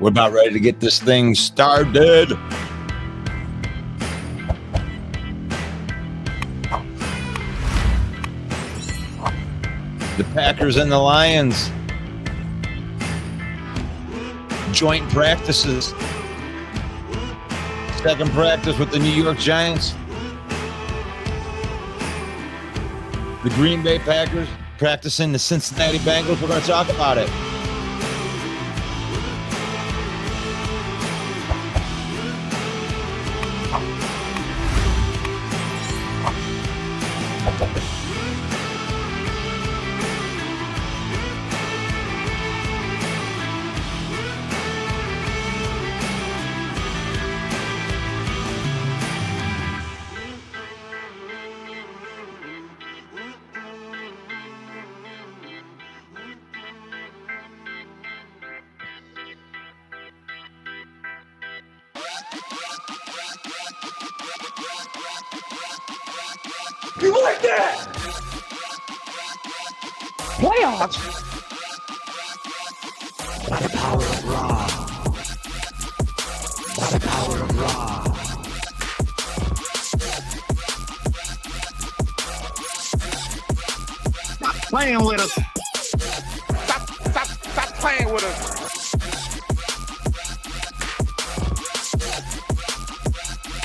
We're about ready to get this thing started. The Packers and the Lions. Joint practices. Second practice with the New York Giants. The Green Bay Packers practicing the Cincinnati Bengals. We're going to talk about it. You like that? Playoffs? By the power of Raw. By the power of Raw. Stop playing with us. Stop playing with us.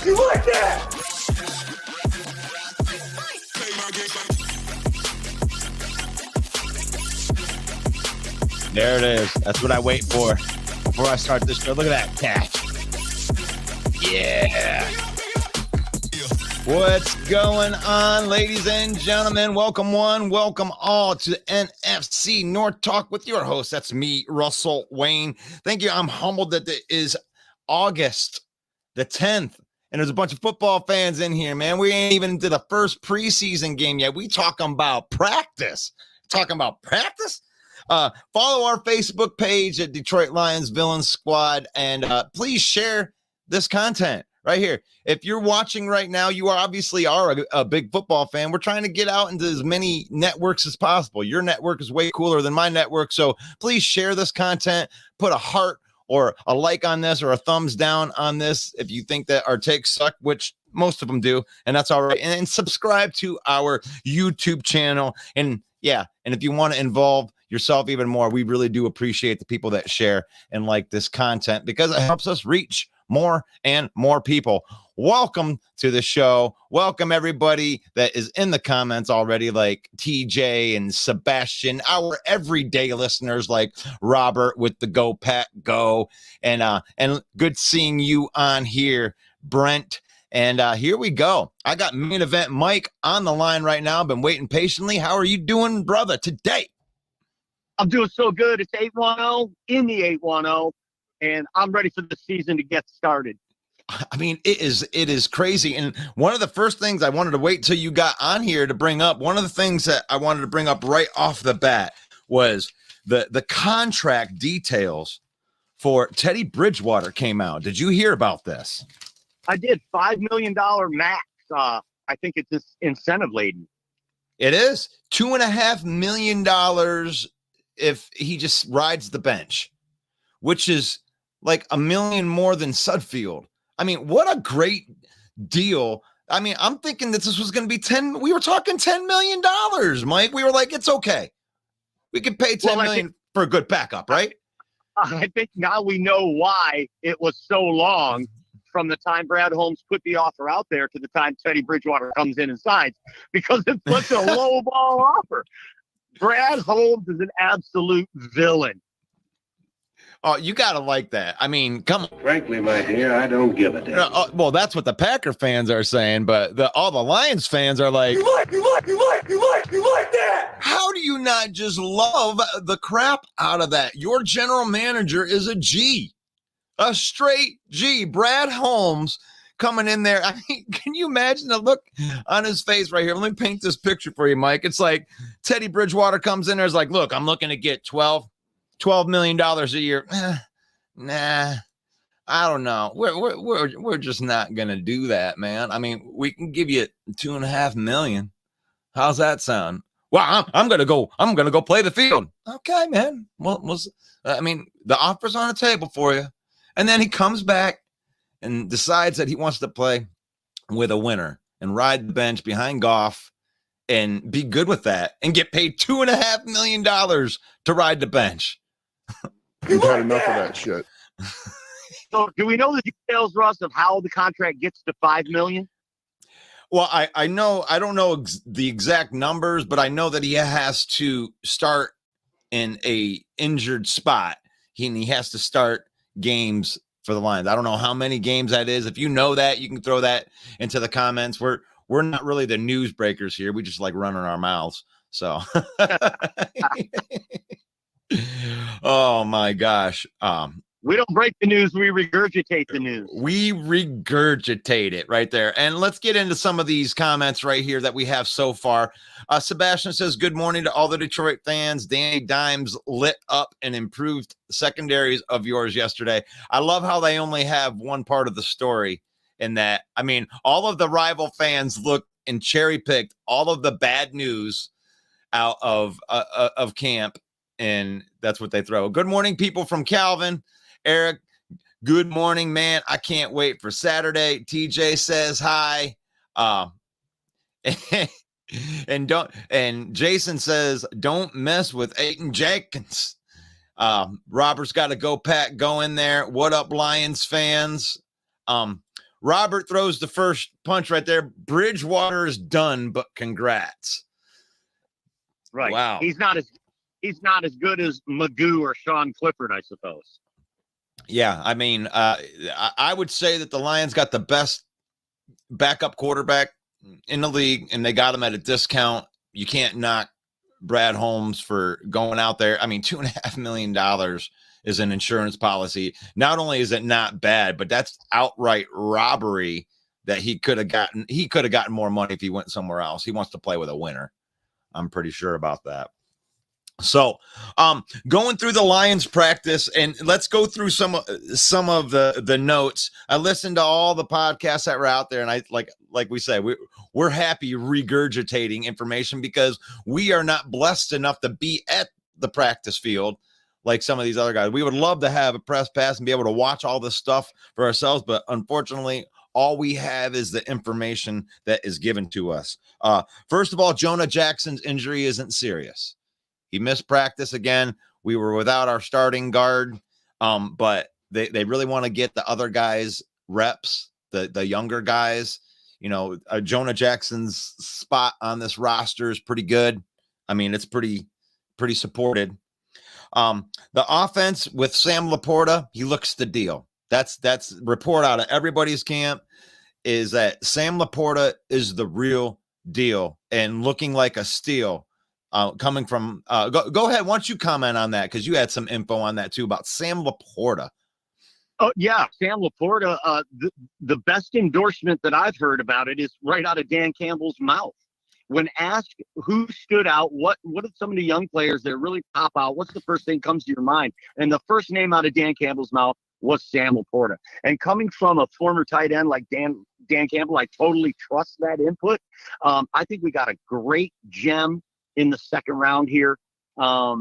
You like that? There it is. That's what I wait for before I start this show. Look at that catch. Yeah. What's going on, ladies and gentlemen? Welcome one, welcome all to the NFC North Talk with your host. That's me, Russell Wayne. Thank you. I'm humbled that it is August the 10th. And there's a bunch of football fans in here, man. We ain't even into the first preseason game yet. We talking about practice. Follow our Facebook page at Detroit Lions Villain Squad, and please share this content right here. If you're watching right now, you obviously are a big football fan. We're trying to get out into as many networks as possible. Your network is way cooler than my network, so please share this content. Put a heart or a like on this or a thumbs down on this if you think that our takes suck, which most of them do, and that's all right. And subscribe to our YouTube channel. And yeah, and if you want to involve yourself even more, we really do appreciate the people that share and like this content because it helps us reach more and more people. Welcome to the show. Welcome everybody that is in the comments already, like TJ and Sebastian, our everyday listeners like Robert with the Go Pack Go, and good seeing you on here, Brent. And here we go. I got main event Mike on the line right now. I've been waiting patiently. How are you doing, brother, today? I'm doing so good. It's 8-1-0 in the 8-1-0, and I'm ready for the season to get started. I mean, it is crazy. And one of the first things I wanted to wait till you got on here to bring up, one of the things that I wanted to bring up right off the bat was the contract details for Teddy Bridgewater came out. Did you hear about this? I did. $5 million max. I think it's just incentive laden. It is $2.5 million if he just rides the bench, which is like $1 million more than Sudfield. I mean, what a great deal. I mean, I'm thinking that this was going to be we were talking $10 million, Mike. We were like, it's okay. We could pay $10 million for a good backup, right? I think now we know why it was so long from the time Brad Holmes put the offer out there to the time Teddy Bridgewater comes in and signs, because it's such a low ball offer. Brad Holmes is an absolute villain. Oh, you got to like that. I mean, come on. Frankly, my dear, I don't give a damn. Well, that's what the Packer fans are saying, but all the Lions fans are like, You like that? how do you not just love the crap out of that? Your general manager is a G. A straight G. Brad Holmes coming in there. I mean, can you imagine the look on his face right here? Let me paint this picture for you, Mike. It's like Teddy Bridgewater comes in there. Is like, look, I'm looking to get $12 million a year. Nah, I don't know. We're just not gonna do that, man. I mean, we can give you $2.5 million. How's that sound? Well, I'm gonna go play the field. Okay, man. Well, I mean, the offer's on the table for you. And then he comes back and decides that he wants to play with a winner and ride the bench behind Goff and be good with that and get paid $2.5 million to ride the bench. You've had enough of that shit. So do we know the details, Russ, of how the contract gets to $5 million? Well, I know, I don't know the exact numbers, but I know that he has to start in a injured spot. He has to start games for the Lions. I don't know how many games that is. If you know that, you can throw that into the comments. We're not really the news breakers here. We just like running our mouths. So, oh my gosh. We don't break the news. We regurgitate the news. We regurgitate it right there. And let's get into some of these comments right here that we have so far. Sebastian says, good morning to all the Detroit fans. Danny Dimes lit up and improved secondaries of yours yesterday. I love how they only have one part of the story in that. I mean, all of the rival fans look and cherry picked all of the bad news out of camp. And that's what they throw. Good morning, people from Calvin. Eric, good morning, man. I can't wait for Saturday. TJ says hi. And Jason says, don't mess with Aiden Jenkins. Robert's got to go, Pat. Go in there. What up, Lions fans? Robert throws the first punch right there. Bridgewater is done, but congrats. Right. Wow. He's not as good as Magoo or Sean Clifford, I suppose. Yeah, I mean, I would say that the Lions got the best backup quarterback in the league, and they got him at a discount. You can't knock Brad Holmes for going out there. I mean, $2.5 million is an insurance policy. Not only is it not bad, but that's outright robbery that he could have gotten. He could have gotten more money if he went somewhere else. He wants to play with a winner. I'm pretty sure about that. So, going through the Lions practice, and let's go through some of the notes. I listened to all the podcasts that were out there, and I like we said, we're happy regurgitating information because we are not blessed enough to be at the practice field like some of these other guys. We would love to have a press pass and be able to watch all this stuff for ourselves, but unfortunately, all we have is the information that is given to us. First of all, Jonah Jackson's injury isn't serious. He missed practice again. We were without our starting guard, but they really want to get the other guys reps, the younger guys. You know, Jonah Jackson's spot on this roster is pretty good. I mean, it's pretty supported. The offense with Sam Laporta, he looks the deal. That's report out of everybody's camp is that Sam Laporta is the real deal and looking like a steal. Coming from go ahead. Why don't you comment on that? Because you had some info on that too about Sam Laporta. Oh yeah, Sam Laporta. The best endorsement that I've heard about it is right out of Dan Campbell's mouth. When asked who stood out, what are some of the young players that really pop out? What's the first thing comes to your mind? And the first name out of Dan Campbell's mouth was Sam Laporta. And coming from a former tight end like Dan Campbell, I totally trust that input. I think we got a great gem in the second round here. I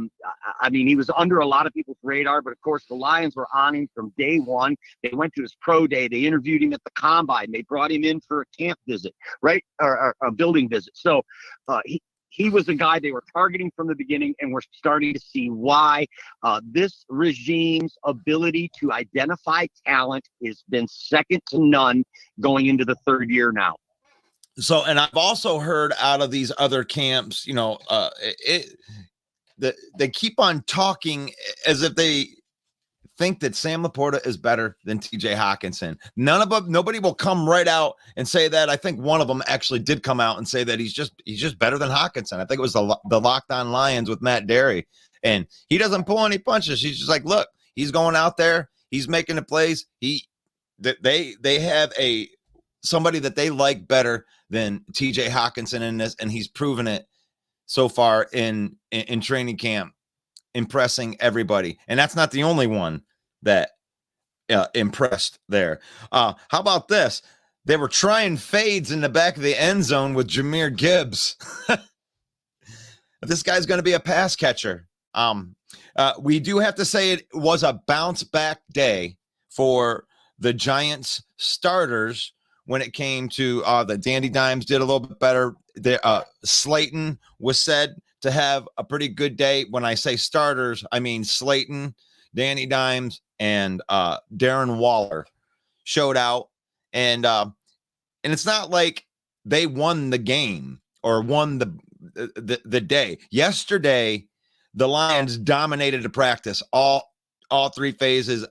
mean, he was under a lot of people's radar, but of course the Lions were on him from day one. They went to his pro day. They interviewed him at the combine. They brought him in for a camp visit, right? Or a building visit. So he was a guy they were targeting from the beginning, and we're starting to see why. This regime's ability to identify talent has been second to none going into the third year now. So, and I've also heard out of these other camps, you know, they keep on talking as if they think that Sam Laporta is better than TJ Hawkinson. Nobody will come right out and say that. I think one of them actually did come out and say that he's just better than Hawkinson. I think it was the Locked On Lions with Matt Derry, and he doesn't pull any punches. He's just like, look, he's going out there. He's making the plays. They have somebody that they like better than TJ Hawkinson in this, and he's proven it so far in training camp, impressing everybody. And that's not the only one that impressed there. How about this? They were trying fades in the back of the end zone with Jahmyr Gibbs. This guy's going to be a pass catcher. We do have to say it was a bounce back day for the Giants starters when it came to the Dandy Dimes did a little bit better. Slayton was said to have a pretty good day. When I say starters, I mean Slayton, Danny Dimes, and Darren Waller showed out. And it's not like they won the game or won the day. Yesterday, the Lions dominated the practice, all three phases,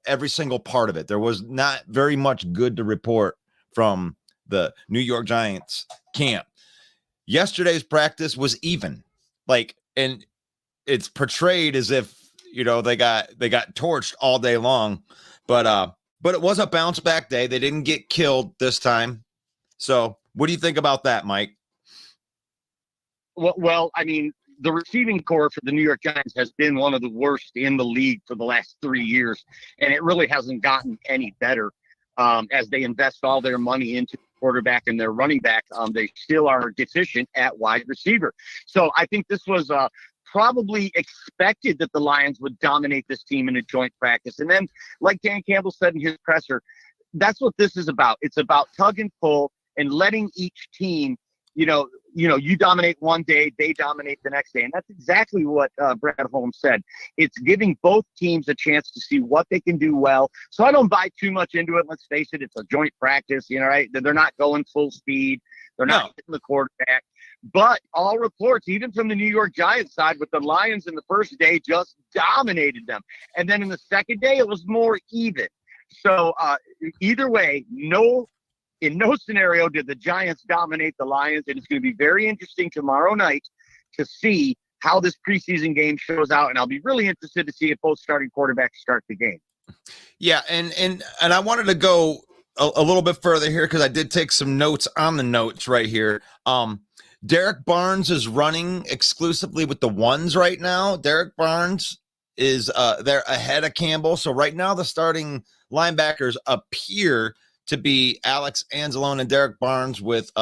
every single part of it. There was not very much good to report from the New York Giants camp. Yesterday's practice was even, and it's portrayed as if, they got torched all day long, but it was a bounce back day. They didn't get killed this time. So what do you think about that, Mike? Well, I mean, the receiving core for the New York Giants has been one of the worst in the league for the last 3 years, and it really hasn't gotten any better as they invest all their money into quarterback and their running back. They still are deficient at wide receiver. So I think this was probably expected that the Lions would dominate this team in a joint practice. And then, like Dan Campbell said in his presser, that's what this is about. It's about tug and pull and letting each team, you dominate one day, they dominate the next day. And that's exactly what Brad Holmes said. It's giving both teams a chance to see what they can do well. So I don't buy too much into it. Let's face it, it's a joint practice, right? They're not going full speed. They're not hitting the quarterback. But all reports, even from the New York Giants side, with the Lions in the first day, just dominated them. And then in the second day, it was more even. So either way, in no scenario did the Giants dominate the Lions, and it's going to be very interesting tomorrow night to see how this preseason game shows out, and I'll be really interested to see if both starting quarterbacks start the game. Yeah, and I wanted to go a little bit further here because I did take some notes on the notes right here. Derek Barnes is running exclusively with the ones right now. Derek Barnes is they're ahead of Campbell, so right now the starting linebackers appear to be Alex Anzalone and Derek Barnes with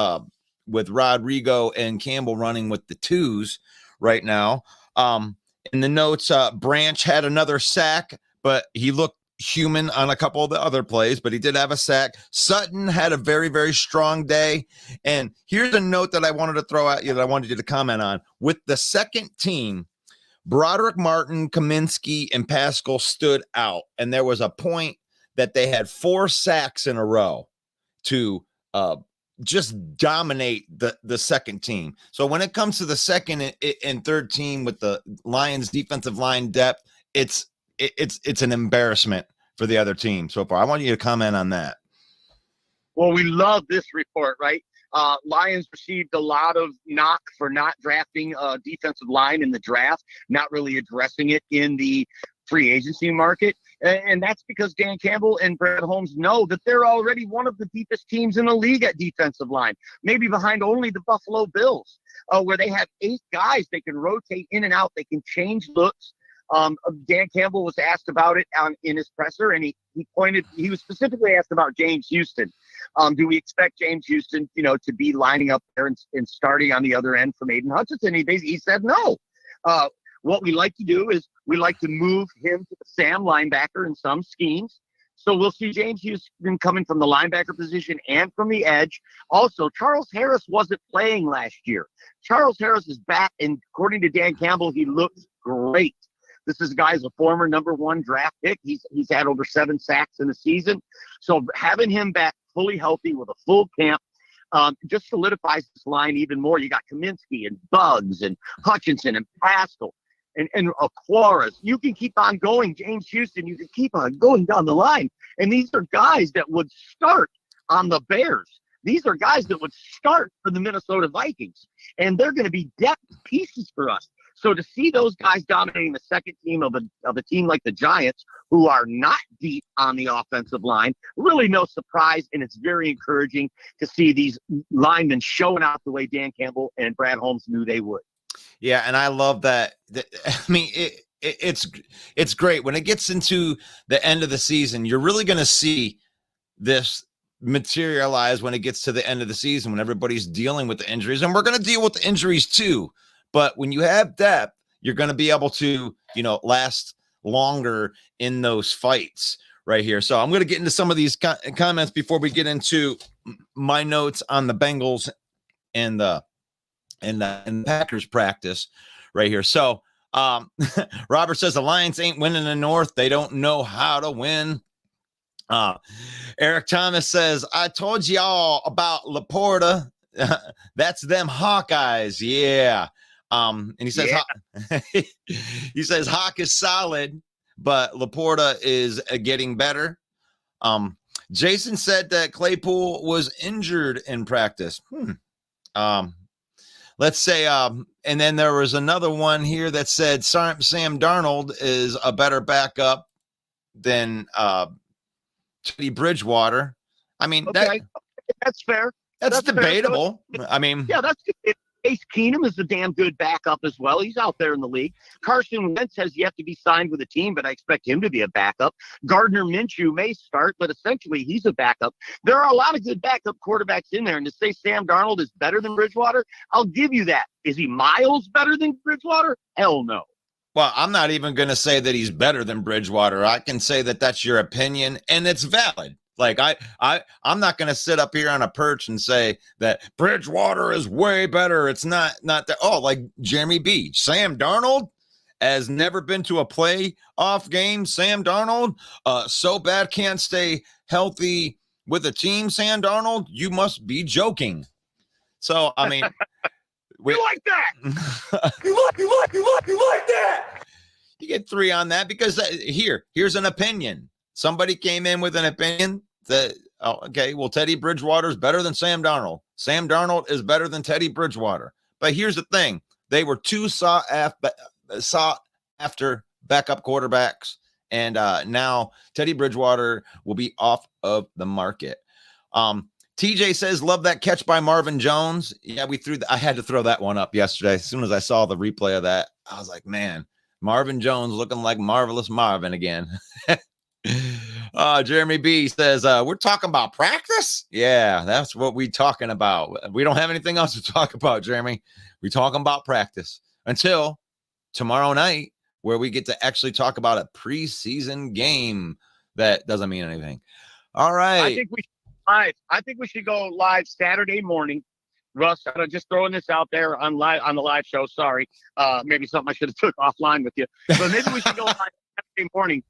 Rodrigo and Campbell running with the twos right now. In the notes, Branch had another sack, but he looked human on a couple of the other plays, but he did have a sack. Sutton had a very, very strong day. And here's a note that I wanted to throw at you that I wanted you to comment on. With the second team, Broderick Martin, Kaminsky, and Pascal stood out. And there was a point that they had 4 sacks in a row to just dominate the second team. So when it comes to the second and third team with the Lions defensive line depth, it's an embarrassment for the other team so far. I want you to comment on that. Well, we love this report, right? Lions received a lot of knock for not drafting a defensive line in the draft, not really addressing it in the free agency market. And that's because Dan Campbell and Brad Holmes know that they're already one of the deepest teams in the league at defensive line, maybe behind only the Buffalo Bills, where they have 8 guys they can rotate in and out. They can change looks. Dan Campbell was asked about it in his presser, and he was specifically asked about James Houston. Do we expect James Houston, to be lining up there and starting on the other end from Aiden Hutchinson? He said no. What we like to do is we like to move him to the Sam linebacker in some schemes. So we'll see James Houston coming from the linebacker position and from the edge. Also, Charles Harris wasn't playing last year. Charles Harris is back, and according to Dan Campbell, he looks great. This is a guy who's a former number 1 draft pick. He's had over 7 sacks in the season. So having him back fully healthy with a full camp just solidifies this line even more. You got Kaminsky and Buggs and Hutchinson and Pascal and Aquaras. You can keep on going. James Houston, you can keep on going down the line. And these are guys that would start on the Bears. These are guys that would start for the Minnesota Vikings. And they're going to be depth pieces for us. So to see those guys dominating the second team of a team like the Giants, who are not deep on the offensive line, really no surprise, and it's very encouraging to see these linemen showing out the way Dan Campbell and Brad Holmes knew they would. Yeah, and I love that. I mean, it's great when it gets into the end of the season. You're really going to see this materialize when it gets to the end of the season, when everybody's dealing with the injuries, and we're going to deal with the injuries too. But when you have depth, you're going to be able to, last longer in those fights right here. So I'm going to get into some of these comments before we get into my notes on the Bengals and the Packers practice right here. So Robert says the Lions ain't winning the North. They don't know how to win. Eric Thomas says, I told y'all about Laporta. That's them Hawkeyes. Yeah. And he says, he says Hawk is solid, but Laporta is getting better. Jason said that Claypool was injured in practice. Let's say, and then there was another one here that said Sam Darnold is a better backup than Teddy Bridgewater. I mean, okay. That's fair. That's debatable. Fair. I mean, yeah, that's good. Case Keenum is a damn good backup as well. He's out there in the league. Carson Wentz has yet to be signed with a team, but I expect him to be a backup. Gardner Minshew may start, but essentially he's a backup. There are a lot of good backup quarterbacks in there, and to say Sam Darnold is better than Bridgewater, I'll give you that. Is he miles better than Bridgewater? Hell no. Well, I'm not even going to say that he's better than Bridgewater. I can say that that's your opinion, and it's valid. Like I'm not going to sit up here on a perch and say that Bridgewater is way better. It's not that. Oh, like Jeremy B. Sam Darnold has never been to a playoff game. Sam Darnold, so bad can't stay healthy with a team. Sam Darnold, you must be joking. So I mean, you like that? You like that? You get 3 on that because here's an opinion. Somebody came in with an opinion that, okay, well, Teddy Bridgewater is better than Sam Darnold. Sam Darnold is better than Teddy Bridgewater. But here's the thing. They were 2 sought after backup quarterbacks. And now Teddy Bridgewater will be off of the market. TJ says, love that catch by Marvin Jones. Yeah, I had to throw that one up yesterday. As soon as I saw the replay of that, I was like, man, Marvin Jones looking like Marvelous Marvin again. Jeremy B says, we're talking about practice. Yeah, that's what we're talking about. We don't have anything else to talk about, Jeremy. We're talking about practice until tomorrow night, where we get to actually talk about a preseason game that doesn't mean anything. All right. I think we should go live Saturday morning. Russ, I'm just throwing this out there on the live show. Sorry. Maybe something I should have took offline with you. But maybe we should go live Saturday morning.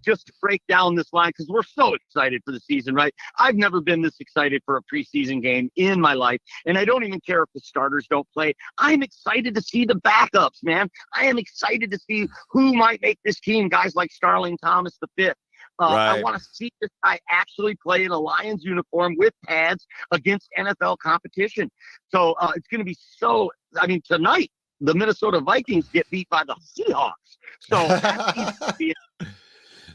Just to break down this line, because we're so excited for the season, right? I've never been this excited for a preseason game in my life, and I don't even care if the starters don't play. I'm excited to see the backups, man. I am excited to see who might make this team, guys like Starling Thomas V. Right. I want to see this guy actually play in a Lions uniform with pads against NFL competition. So it's going to be so, I mean, tonight, the Minnesota Vikings get beat by the Seahawks.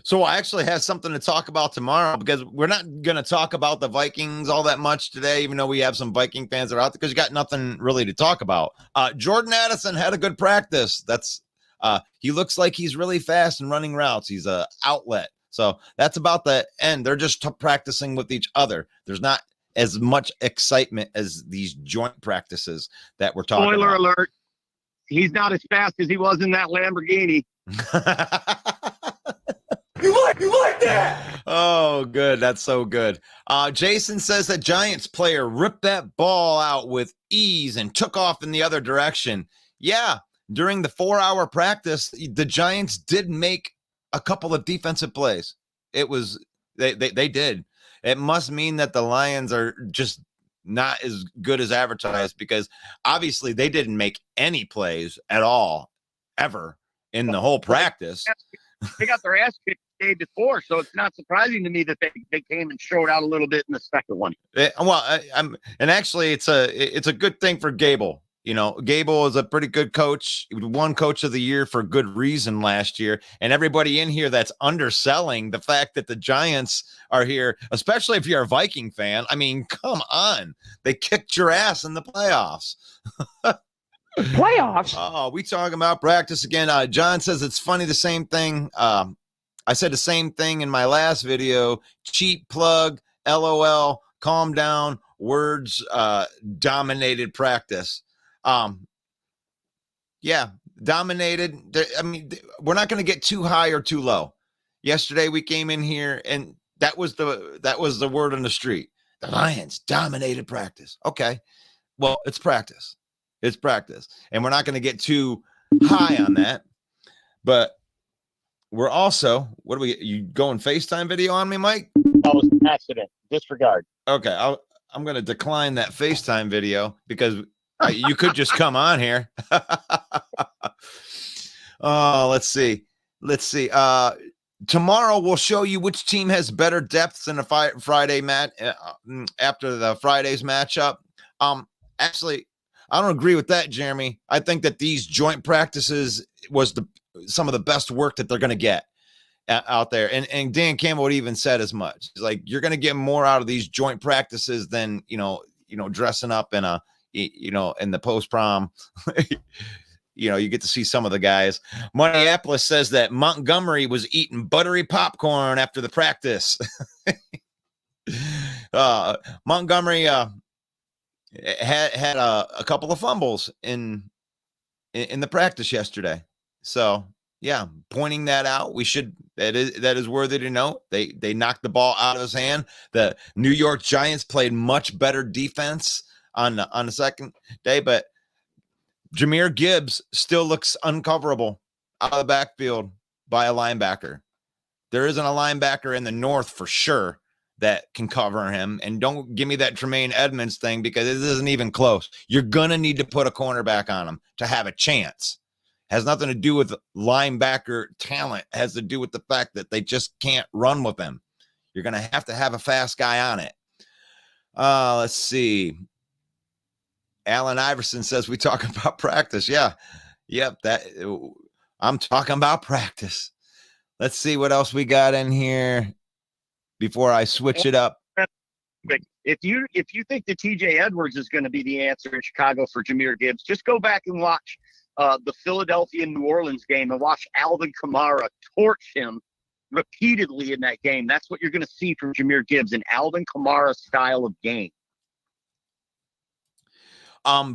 So I actually have something to talk about tomorrow, because we're not going to talk about the Vikings all that much today, even though we have some Viking fans that are out there, because you got nothing really to talk about. Jordan Addison had a good practice. He looks like he's really fast and running routes. He's an outlet. So that's about the end. They're just practicing with each other. There's not as much excitement as these joint practices that we're talking about. Spoiler alert. He's not as fast as he was in that Lamborghini. You like that? Oh, good. That's so good. Jason says that Giants player ripped that ball out with ease and took off in the other direction. Yeah, during the 4-hour practice, the Giants did make a couple of defensive plays. It was they did. It must mean that the Lions are just not as good as advertised, because obviously they didn't make any plays at all ever in the whole practice. They got their ass kicked the day before, so it's not surprising to me that they came and showed out a little bit in the second one. And actually it's a good thing for Gable. You know, Gable is a pretty good coach. He won coach of the year for good reason last year. And everybody in here that's underselling the fact that the Giants are here, especially if you're a Viking fan. I mean, come on. They kicked your ass in the playoffs. Playoffs? Oh, we talking about practice again. John says it's funny, the same thing. I said the same thing in my last video. Cheap plug, LOL, calm down, words dominated practice. Yeah, dominated. I mean, we're not going to get too high or too low. Yesterday we came in here and that was the word on the street. The Lions dominated practice. Okay. Well, it's practice. It's practice. And we're not going to get too high on that. But we're also, you going FaceTime video on me, Mike? That was an accident. Disregard. Okay. I'm going to decline that FaceTime video because you could just come on here. Oh, let's see. Tomorrow we'll show you which team has better depth in a Friday match after the Friday's matchup. Actually, I don't agree with that, Jeremy. I think that these joint practices was some of the best work that they're going to get out there. And Dan Campbell even said as much. He's like, you're going to get more out of these joint practices than, dressing up in in the post-prom. You get to see some of the guys. Minneapolis says that Montgomery was eating buttery popcorn after the practice. Montgomery had a couple of fumbles in the practice yesterday. So yeah, pointing that out, that is worthy to note. They knocked the ball out of his hand. The New York Giants played much better defense on the second day, but Jahmyr Gibbs still looks uncoverable out of the backfield by a linebacker. There isn't a linebacker in the north for sure that can cover him. And don't give me that Tremaine Edmonds thing because it isn't even close. You're going to need to put a cornerback on him to have a chance. Has nothing to do with linebacker talent. It has to do with the fact that they just can't run with him. You're going to have a fast guy on it. Let's see. Allen Iverson says we talk about practice. Yeah. Yep. I'm talking about practice. Let's see what else we got in here before I switch it up. If you think that TJ Edwards is going to be the answer in Chicago for Jahmyr Gibbs, just go back and watch the Philadelphia New Orleans game and watch Alvin Kamara torch him repeatedly in that game. That's what you're going to see from Jahmyr Gibbs, an Alvin Kamara style of game.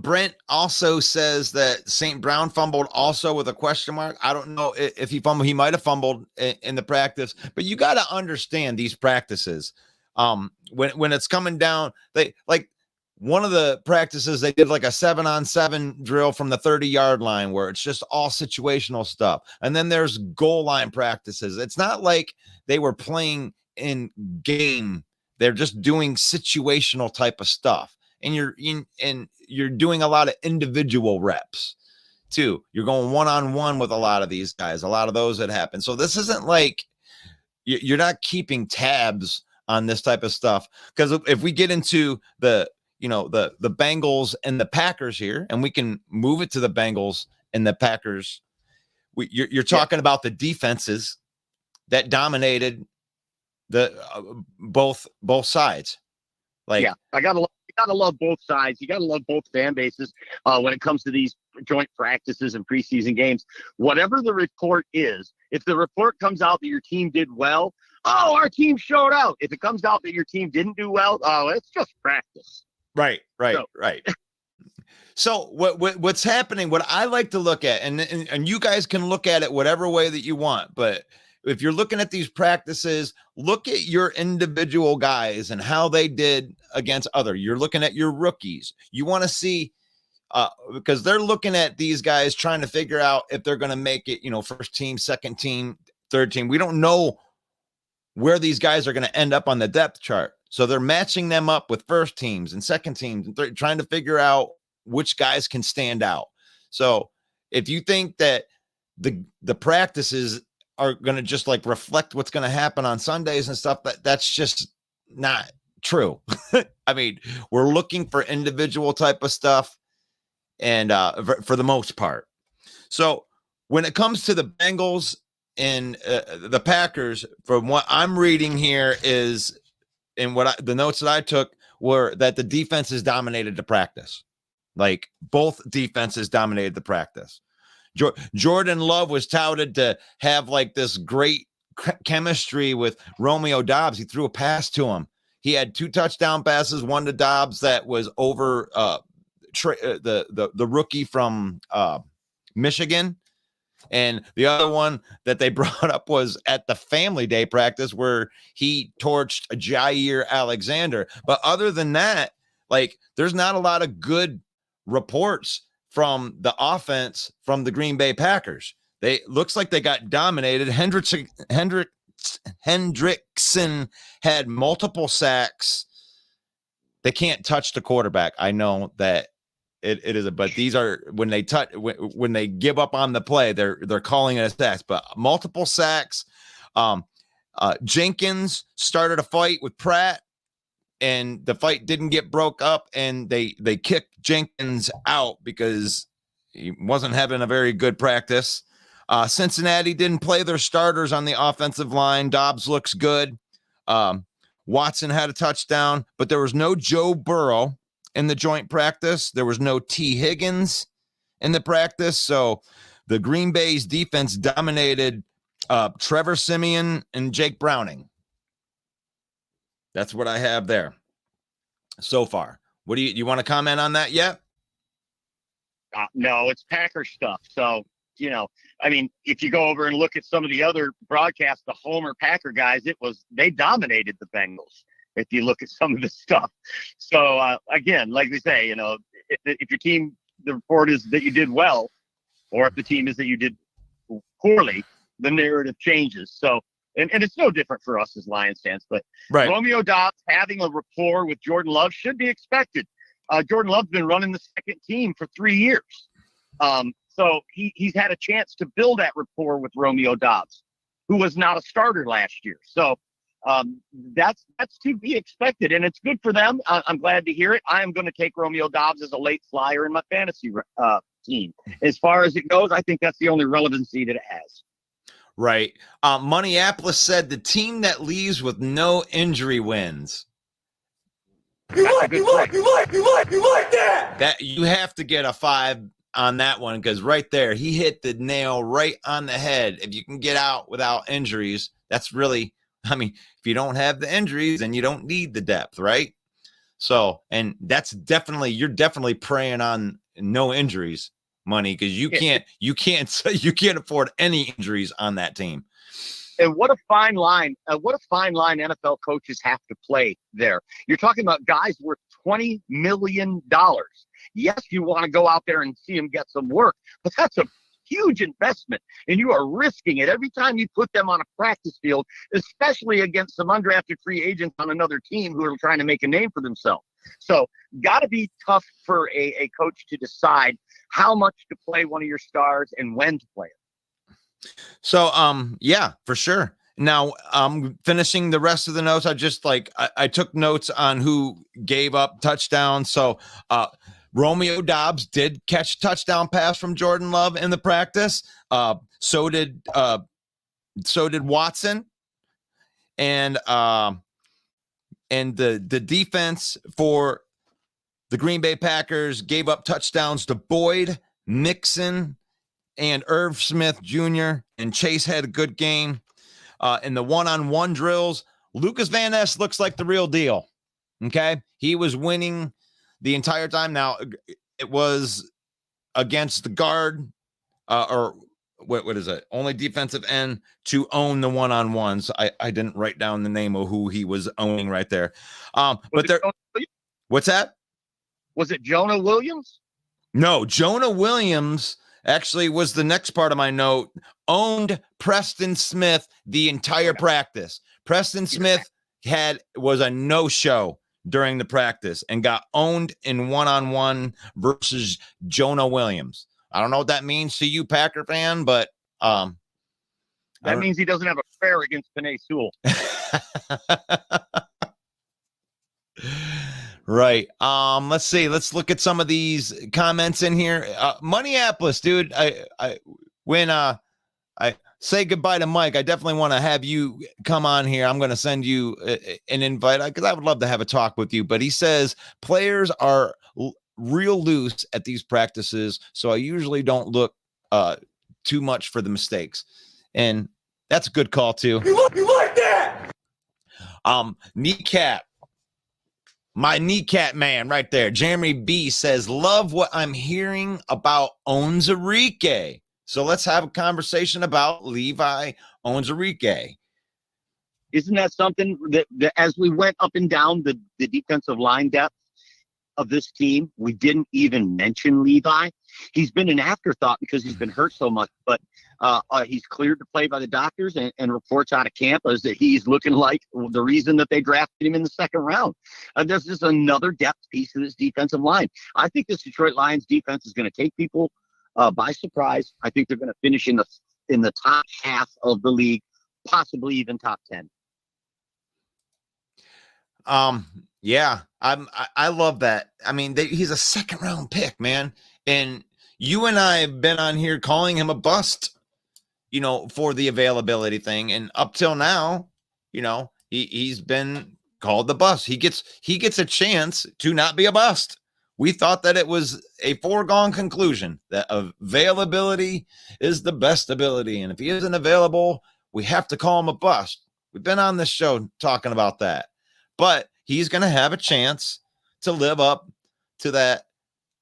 Brent also says that St. Brown fumbled also with a question mark. I don't know if he fumbled. He might have fumbled in the practice, but you got to understand these practices. When it's coming down, they like one of the practices, they did like a 7-on-7 drill from the 30-yard line where it's just all situational stuff. And then there's goal line practices. It's not like they were playing in game. They're just doing situational type of stuff. And you're doing a lot of individual reps too. You're going one-on-one with a lot of these guys, a lot of those that happen. So this isn't like you're not keeping tabs on this type of stuff. Because if we get into the Bengals and the Packers here, and we can move it to the Bengals and the Packers, you're talking about the defenses that dominated the both sides. Like, yeah, you gotta love both sides. You gotta love both fan bases when it comes to these joint practices and preseason games. Whatever the report is, if the report comes out that your team did well, oh, our team showed out. If it comes out that your team didn't do well, oh, it's just practice. Right. So what's happening? What I like to look at, and you guys can look at it whatever way that you want, but if you're looking at these practices, look at your individual guys and how they did against other. You're looking at your rookies. You want to see, because they're looking at these guys trying to figure out if they're going to make it, first team, second team, third team. We don't know where these guys are going to end up on the depth chart. So they're matching them up with first teams and second teams and trying to figure out which guys can stand out. So if you think that the practices are going to just like reflect what's going to happen on Sundays and stuff, that's just not true. I mean, we're looking for individual type of stuff. and for the most part. So when it comes to the Bengals and the Packers, from what I'm reading here is, and the notes that I took were that the defenses dominated the practice. Like both defenses dominated the practice. Jordan Love was touted to have like this great chemistry with Romeo Doubs. He threw a pass to him. He had 2 touchdown passes, one to Doubs that was over the rookie from Michigan. And the other one that they brought up was at the family day practice where he torched Jair Alexander. But other than that, like there's not a lot of good reports from the offense from the Green Bay Packers. They looks like they got dominated. Hendrickson had multiple sacks. They can't touch the quarterback. I know that it is, but these are when they give up on the play, they're calling it a sack. But multiple sacks. Jenkins started a fight with Pratt, and the fight didn't get broke up, and they kicked Jenkins out because he wasn't having a very good practice. Cincinnati didn't play their starters on the offensive line. Dobbs looks good. Watson had a touchdown, but there was no Joe Burrow in the joint practice. There was no T. Higgins in the practice. So the Green Bay's defense dominated Trevor Siemian and Jake Browning. That's what I have there so far. What do you want to comment on that yet? No, it's Packer stuff. So, I mean, if you go over and look at some of the other broadcasts, the Homer Packer guys, they dominated the Bengals. If you look at some of the stuff. So again, like we say, if your team, the report is that you did well, or if the team is that you did poorly, the narrative changes. So, and it's no different for us as Lions fans, but right. Romeo Doubs having a rapport with Jordan Love should be expected. Jordan Love's been running the second team for 3 years. So he's had a chance to build that rapport with Romeo Doubs, who was not a starter last year. So that's to be expected, and it's good for them. I'm glad to hear it. I am going to take Romeo Doubs as a late flyer in my fantasy team. As far as it goes, I think that's the only relevancy that it has. Right. Moneyappolis said the team that leaves with no injury wins. You like that? That you have to get a 5 on that one, because right there he hit the nail right on the head. If you can get out without injuries, that's really, I mean, if you don't have the injuries, then you don't need the depth, right? So, and you're definitely preying on no injuries money, because you can't afford any injuries on that team. And what a fine line NFL coaches have to play there. You're talking about guys worth $20 million. Yes, you want to go out there and see them get some work, but that's a huge investment, and you are risking it every time you put them on a practice field, especially against some undrafted free agents on another team who are trying to make a name for themselves. So got to be tough for a coach to decide how much to play one of your stars and when to play it. So, yeah, for sure. Now, finishing the rest of the notes, I took notes on who gave up touchdowns. So, Romeo Doubs did catch a touchdown pass from Jordan Love in the practice. So did Watson, and the defense for the Green Bay Packers gave up touchdowns to Boyd, Mixon, and Irv Smith Jr. And Chase had a good game. In the one-on-one drills, Lucas Van Ness looks like the real deal. Okay, he was winning the entire time. Now, it was against the guard, or what is it? Only defensive end to own the one-on-ones. I didn't write down the name of who he was owning right there. What's that? Was it Jonah Williams? No, Jonah Williams actually was the next part of my note. Owned Preston Smith the entire practice. Preston Smith was a no-show during the practice and got owned in one-on-one versus Jonah Williams. I don't know what that means to you, Packer fan, but that means he doesn't have a prayer against Penei Sewell. Right. Let's see. Let's look at some of these comments in here. Minneapolis, dude. When I say goodbye to Mike, I definitely want to have you come on here. I'm going to send you an invite because I would love to have a talk with you. But he says players are real loose at these practices, so I usually don't look too much for the mistakes, and that's a good call too. You like that? Kneecap. My kneecap man right there. Jeremy B says, love what I'm hearing about Onwuzurike. So let's have a conversation about Levi Onwuzurike. Isn't that something that as we went up and down the defensive line depth of this team, we didn't even mention Levi? He's been an afterthought because he's been hurt so much, but he's cleared to play by the doctors, and reports out of camp is that he's looking like the reason that they drafted him in the second round. There's just another depth piece of this defensive line. I think this Detroit Lions defense is going to take people by surprise. I think they're going to finish in the top half of the league, possibly even top 10. Yeah, I love that. I mean, he's a second round pick, man. And you and I have been on here calling him a bust, for the availability thing. And up till now, he's been called the bust. He gets a chance to not be a bust. We thought that it was a foregone conclusion that availability is the best ability. And if he isn't available, we have to call him a bust. We've been on this show talking about that. But he's going to have a chance to live up to that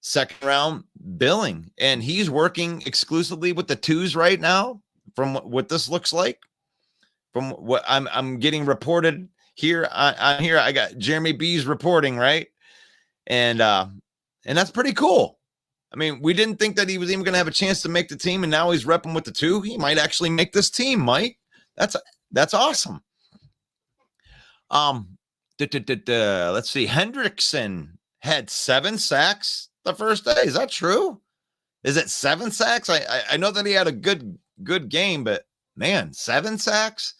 second round billing. And he's working exclusively with the twos right now, from what this looks like. From what I'm getting reported here on here, I got Jeremy B's reporting, right? And that's pretty cool. I mean, we didn't think that he was even going to have a chance to make the team, and now he's repping with the two. He might actually make this team, Mike. That's awesome. Let's see. Hendrickson had 7 sacks the first day. Is that true? Is it 7 sacks? I know that he had a good game, but man, 7 sacks?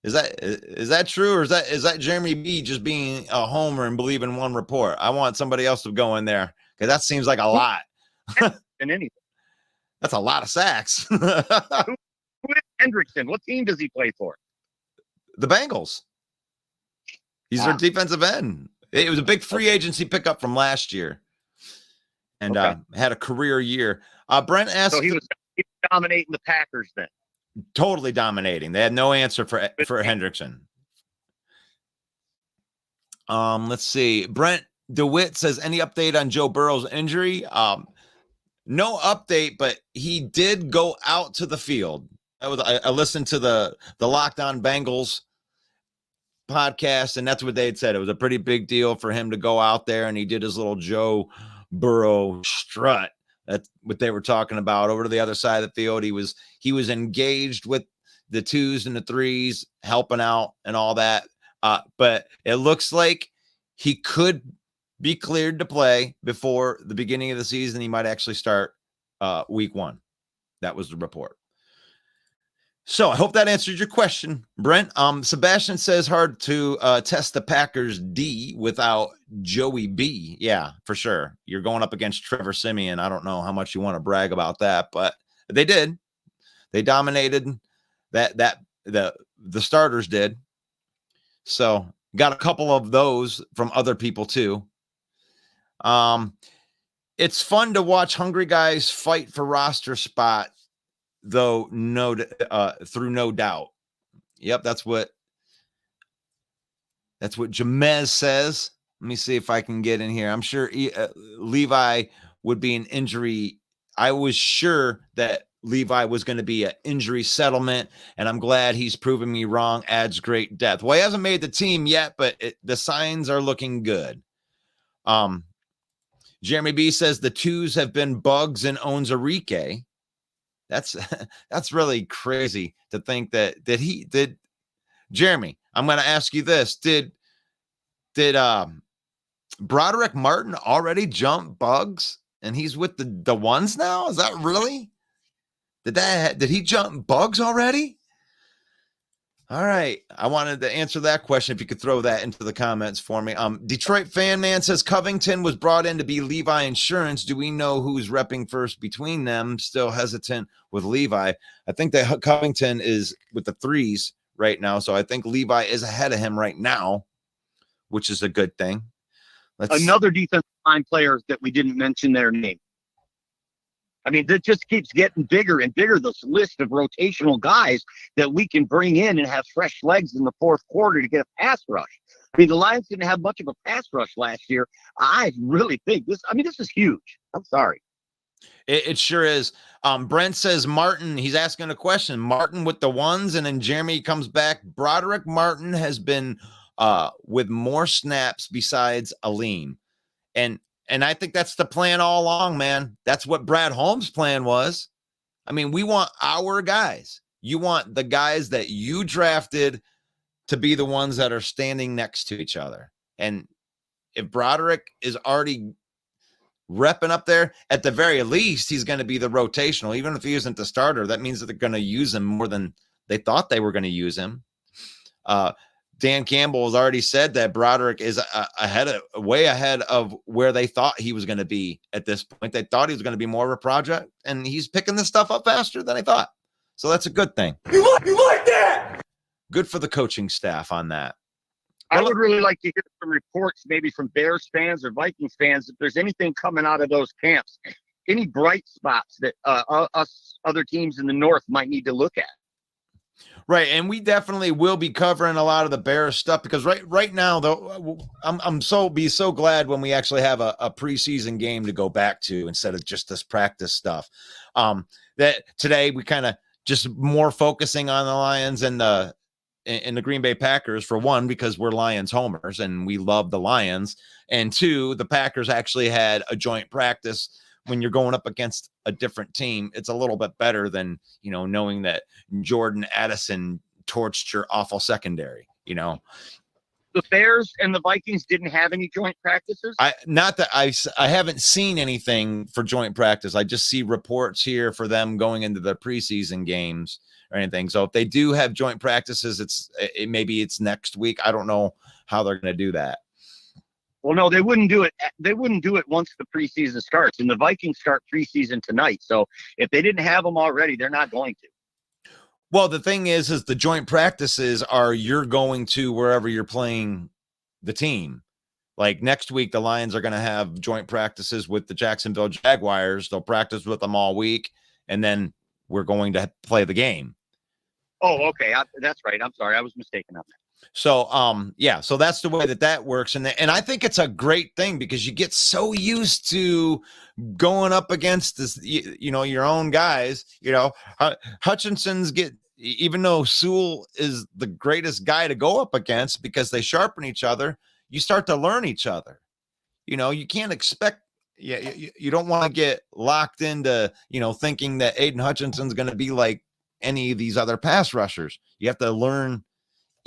Is that true, or is that Jeremy B just being a homer and believing one report? I want somebody else to go in there because that seems like a lot. And anything. That's a lot of sacks. Who is Hendrickson? What team does he play for? The Bengals. He's their defensive end. It was a big free agency pickup from last year, and had a career year. Brent asked, so he was dominating the Packers then. Totally dominating. They had no answer for Hendrickson. Let's see. Brent DeWitt says, any update on Joe Burrow's injury? No update, but he did go out to the field. I listened to the Locked On Bengals podcast, and that's what they had said. It was a pretty big deal for him to go out there, and he did his little Joe Burrow strut. That's what they were talking about over to the other side of the field. He was engaged with the twos and the threes, helping out and all that. But it looks like he could be cleared to play before the beginning of the season. He might actually start week 1. That was the report. So I hope that answered your question, Brent. Sebastian says hard to test the Packers D without Joey B. Yeah, for sure. You're going up against Trevor Siemian. I don't know how much you want to brag about that, but they did. They dominated the starters did. So got a couple of those from other people too. It's fun to watch hungry guys fight for roster spot, though through no doubt. Yep, that's what Jamez says. Let me see if I can get in here. I'm sure Levi would be an injury. I was sure that Levi was going to be an injury settlement, and I'm glad he's proven me wrong. Adds great depth. Well, he hasn't made the team yet, but the signs are looking good. Jeremy B says the twos have been Bugs and Onwuzurike. That's really crazy to think that he did. Jeremy, I'm going to ask you this. Did Broderick Martin already jump Bugs and he's with the ones now? Is that really? Did he jump Bugs already? All right. I wanted to answer that question. If you could throw that into the comments for me. Detroit Fan Man says Covington was brought in to be Levi Insurance. Do we know who's repping first between them? Still hesitant with Levi. I think that Covington is with the threes right now. So I think Levi is ahead of him right now, which is a good thing. Another defensive line player that we didn't mention their name. I mean, that just keeps getting bigger and bigger, this list of rotational guys that we can bring in and have fresh legs in the fourth quarter to get a pass rush. I mean, the Lions didn't have much of a pass rush last year. I really think this is huge. I'm sorry. It sure is. Brent says Martin, he's asking a question. Martin with the ones, and then Jeremy comes back. Broderick Martin has been with more snaps besides Aleem. And I think that's the plan all along, man. That's what Brad Holmes' plan was. I mean, we want our guys. You want the guys that you drafted to be the ones that are standing next to each other. And if Broderick is already repping up there, at the very least, he's going to be the rotational. Even if he isn't the starter, that means that they're going to use him more than they thought they were going to use him. Dan Campbell has already said that Broderick is way ahead of where they thought he was going to be at this point. They thought he was going to be more of a project, and he's picking this stuff up faster than I thought. So that's a good thing. You like that? Good for the coaching staff on that. I would really like to hear some reports, maybe from Bears fans or Vikings fans, if there's anything coming out of those camps, any bright spots that us other teams in the North might need to look at. Right, and we definitely will be covering a lot of the Bears stuff because right now, though, I'm so glad when we actually have a preseason game to go back to instead of just this practice stuff. That today we kind of just more focusing on the Lions and the Green Bay Packers, for one, because we're Lions homers and we love the Lions, and two, the Packers actually had a joint practice. When you're going up against a different team, it's a little bit better than, knowing that Jordan Addison torched your awful secondary, The Bears and the Vikings didn't have any joint practices? I haven't seen anything for joint practice. I just see reports here for them going into the preseason games or anything. So if they do have joint practices, maybe it's next week. I don't know how they're going to do that. Well, no, they wouldn't do it. They wouldn't do it once the preseason starts, and the Vikings start preseason tonight. So if they didn't have them already, they're not going to. Well, the thing is the joint practices are you're going to wherever you're playing the team. Like next week, the Lions are going to have joint practices with the Jacksonville Jaguars. They'll practice with them all week, and then we're going to play the game. Oh, okay. That's right. I'm sorry. I was mistaken on that. So, so that's the way that works. And I think it's a great thing because you get so used to going up against this, your own guys, Hutchinson's even though Sewell is the greatest guy to go up against because they sharpen each other, you start to learn each other. You can't expect, you don't want to get locked into, thinking that Aiden Hutchinson's going to be like any of these other pass rushers. You have to learn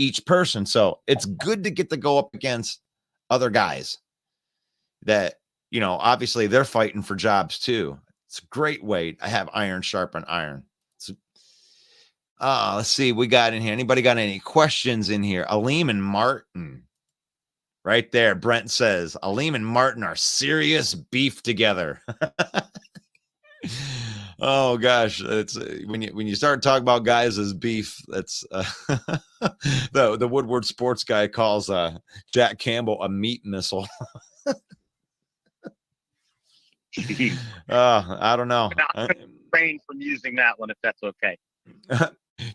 each person. So it's good to get to go up against other guys that, obviously they're fighting for jobs too. It's a great way to have iron sharpen iron. Let's see. We got in here. Anybody got any questions in here? Aleem and Martin right there. Brent says Aleem and Martin are serious beef together. Oh gosh, it's when you start talking about guys as beef, that's the Woodward sports guy calls Jack Campbell a meat missile. I don't know. I'm refrain from using that one if that's okay.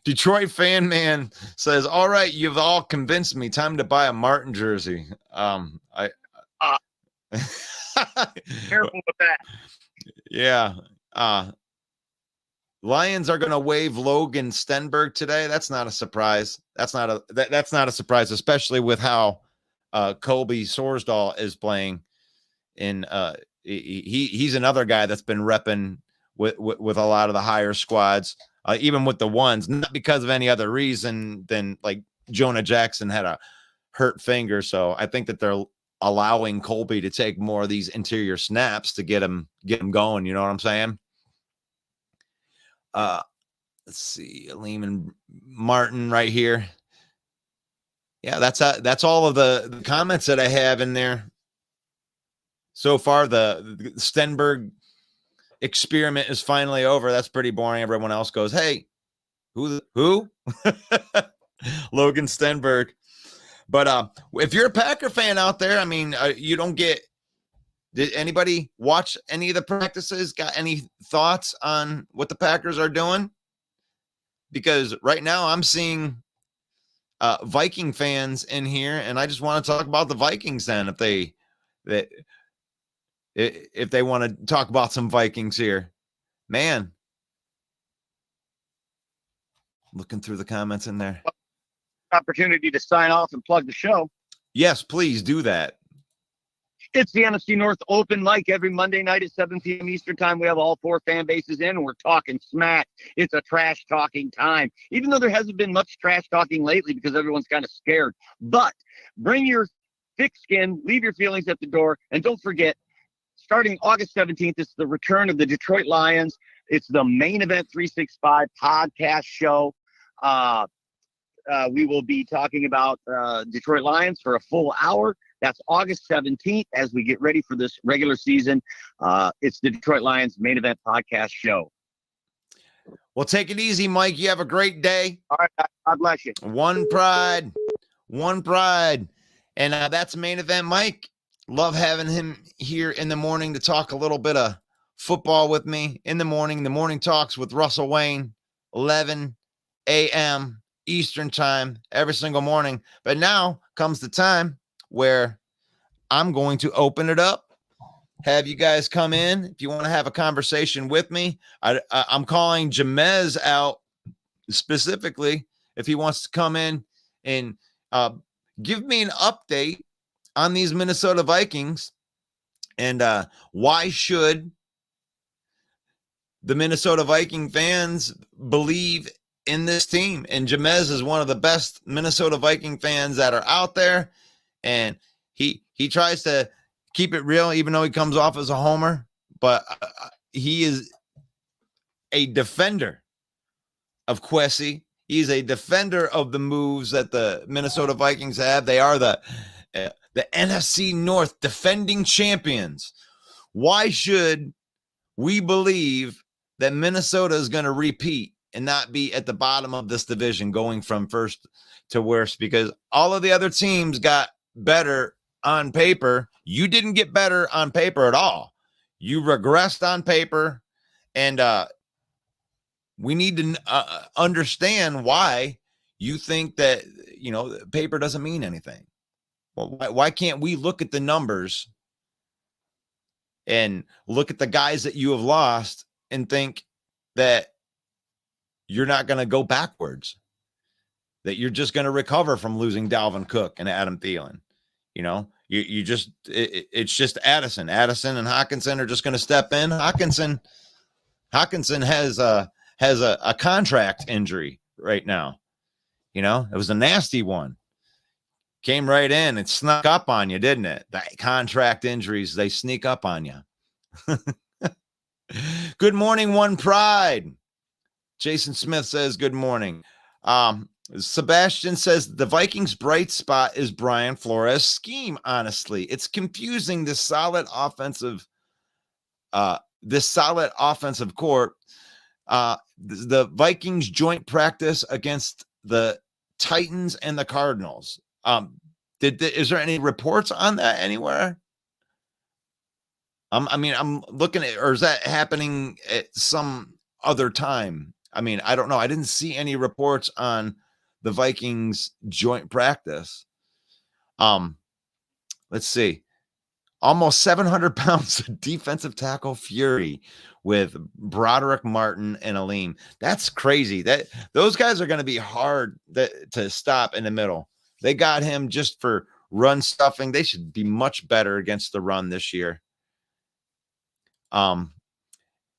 Detroit Fan Man says, "All right, you've all convinced me. Time to buy a Martin jersey." Careful with that. Yeah. Lions are going to waive Logan Stenberg today. That's not a surprise. That's not a surprise, especially with how Colby Sorsdahl is playing. He's another guy that's been repping with a lot of the higher squads, even with the ones, not because of any other reason than like Jonah Jackson had a hurt finger. So I think that they're allowing Colby to take more of these interior snaps to get him going. You know what I'm saying? let's see, Lehman Martin right here. Yeah, that's all of the comments that I have in there so far. The Stenberg experiment is finally over. That's pretty boring. Everyone else goes, hey, who? Logan Stenberg. But if you're a Packer fan out there, I mean, you don't get. Did anybody watch any of the practices? Got any thoughts on what the Packers are doing? Because right now I'm seeing Viking fans in here, and I just want to talk about the Vikings. Then, if they want to talk about some Vikings here, man. Looking through the comments in there. Opportunity to sign off and plug the show. Yes, please do that. It's the NFC North Open Mic every Monday night at 7 p.m. Eastern Time. We have all 4 fan bases in, and we're talking smack. It's a trash talking time, even though there hasn't been much trash talking lately because everyone's kind of scared. But bring your thick skin, leave your feelings at the door, and don't forget, starting August 17th, it's the return of the Detroit Lions. It's the Main Event 365 podcast show. We will be talking about Detroit Lions for a full hour. That's August 17th as we get ready for this regular season. It's the Detroit Lions Main Event podcast show. Well, take it easy, Mike. You have a great day. All right. God bless you. One pride. And that's Main Event Mike. Love having him here in the morning to talk a little bit of football with me in the morning. The morning talks with Russell Wayne, 11 a.m. Eastern time every single morning. But now comes the time where I'm going to open it up, have you guys come in. If you want to have a conversation with me, I'm calling Jamez out specifically if he wants to come in and give me an update on these Minnesota Vikings and why should the Minnesota Viking fans believe in this team. And Jamez is one of the best Minnesota Viking fans that are out there. And he tries to keep it real, even though he comes off as a homer. But he is a defender of Kwesi. He's a defender of the moves that the Minnesota Vikings have. They are the NFC North defending champions. Why should we believe that Minnesota is going to repeat and not be at the bottom of this division going from first to worst? Because all of the other teams got better on paper. You didn't get better on paper at all. You regressed on paper, and we need to understand why you think that, paper doesn't mean anything. Well, why can't we look at the numbers and look at the guys that you have lost and think that you're not going to go backwards, that you're just going to recover from losing Dalvin Cook and Adam Thielen? It's just Addison and Hockenson are just going to step in. Hockenson has a contract injury right now. It was a nasty one. Came right in and snuck up on you, didn't it? That contract injuries, they sneak up on you. Good morning, One Pride. Jason Smith says, good morning. Sebastian says the Vikings' bright spot is Brian Flores' scheme. Honestly, it's confusing this solid offensive core. The Vikings joint practice against the Titans and the Cardinals. Is there any reports on that anywhere? I'm looking at, or is that happening at some other time? I don't know. I didn't see any reports on the Vikings joint practice. Let's see. Almost 700 pounds of defensive tackle fury with Broderick Martin and Aleem. That's crazy. Those guys are going to be hard to stop in the middle. They got him just for run stuffing. They should be much better against the run this year.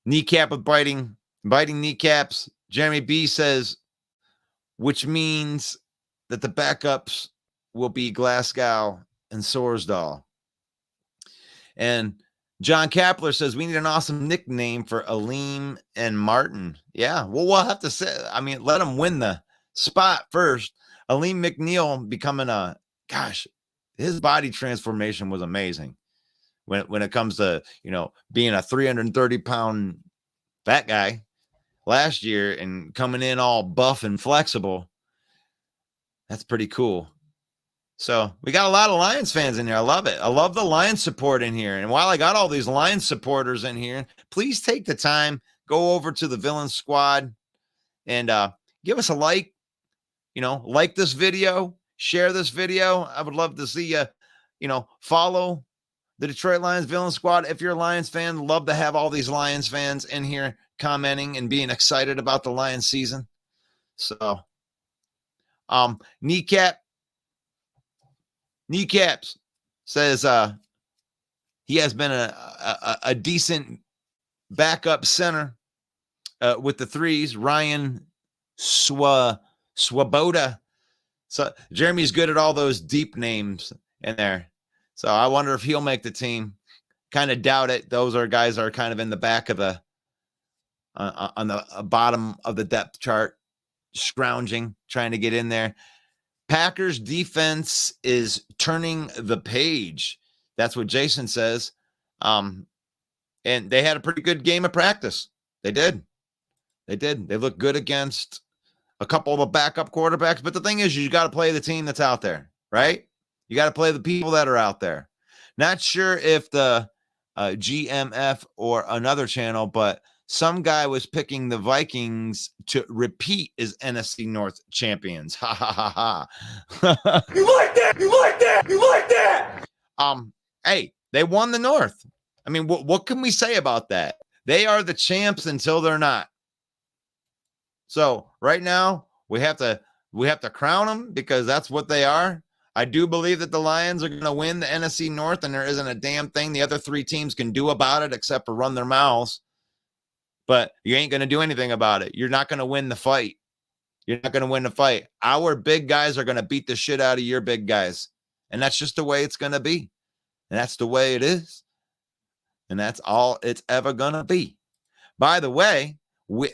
Kneecap with biting kneecaps. Jeremy B says, which means that the backups will be Glasgow and Sorsdahl. And John Kapler says we need an awesome nickname for Aleem and Martin. Yeah, well, we'll have to say, I mean, let them win the spot first. Aleem McNeil becoming his body transformation was amazing. When it comes to, being a 330-pound fat guy last year and coming in all buff and flexible, that's pretty cool. So we got a lot of Lions fans in here. I love it. I love the Lions support in here. And while I got all these Lions supporters in here, please take the time, go over to the Villain Squad and give us a like. Like this video, share this video. I would love to see you, follow the Detroit Lions Villain Squad. If you're a Lions fan, love to have all these Lions fans in here commenting and being excited about the Lions season. So, Kneecaps says he has been a decent backup center with the threes. Ryan Swoboda. So Jeremy's good at all those deep names in there. So I wonder if he'll make the team. Kind of doubt it. Those are guys that are kind of in the back of the on the bottom of the depth chart, scrounging, trying to get in there. Packers defense is turning the page. That's what Jason says. And they had a pretty good game of practice. They did. They looked good against a couple of the backup quarterbacks. But the thing is, you got to play the team that's out there, right? You got to play the people that are out there. Not sure if the GMF or another channel, but some guy was picking the Vikings to repeat as NFC North champions. Ha ha ha ha. You like that? You like that? You like that? Hey, they won the North. I mean, what can we say about that? They are the champs until they're not. So right now we have to crown them because that's what they are. I do believe that the Lions are going to win the NFC North, and there isn't a damn thing the other three teams can do about it except for run their mouths. But you ain't going to do anything about it. You're not going to win the fight. You're not going to win the fight. Our big guys are going to beat the shit out of your big guys. And that's just the way it's going to be. And that's the way it is. And that's all it's ever going to be. By the way,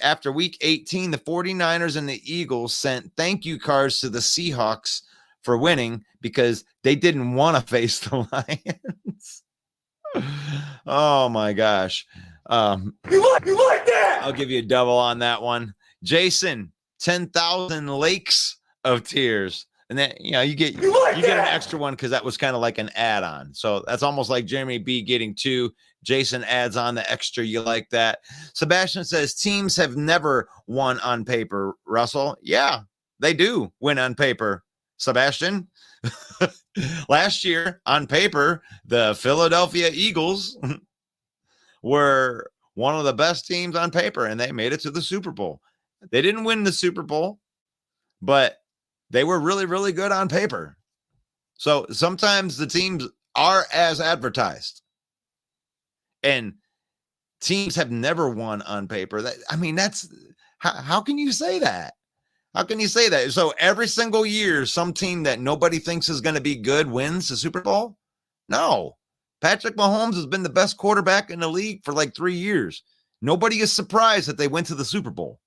after week 18, the 49ers and the Eagles sent thank you cards to the Seahawks for winning because they didn't want to face the Lions. Oh, my gosh. You like that? I'll give you a double on that one. Jason, 10,000 lakes of tears. And then, you get an extra one because that was kind of like an add-on. So that's almost like Jeremy B getting 2. Jason adds on the extra. You like that. Sebastian says teams have never won on paper, Russell. Yeah, they do win on paper, Sebastian. Last year on paper, the Philadelphia Eagles were one of the best teams on paper, and they made it to the Super Bowl. They didn't win the Super Bowl, but they were really, really good on paper. So sometimes the teams are as advertised. And teams have never won on paper. That's how can you say that? How can you say that? So every single year, some team that nobody thinks is going to be good wins the Super Bowl? No. Patrick Mahomes has been the best quarterback in the league for like 3 years. Nobody is surprised that they went to the Super Bowl.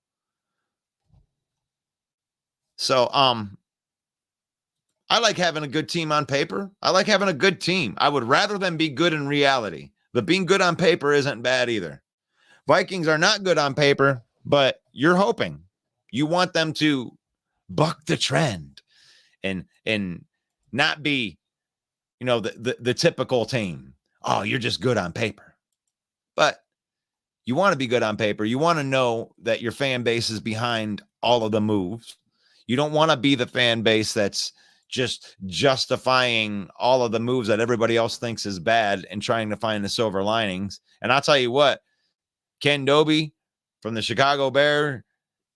So, I like having a good team on paper. I like having a good team. I would rather them be good in reality. But being good on paper isn't bad either. Vikings are not good on paper, but you're hoping. You want them to buck the trend and not be, the typical team. Oh, you're just good on paper. But you want to be good on paper. You want to know that your fan base is behind all of the moves. You don't want to be the fan base that's just justifying all of the moves that everybody else thinks is bad and trying to find the silver linings. And I'll tell you what, Ken Doby from the Chicago Bear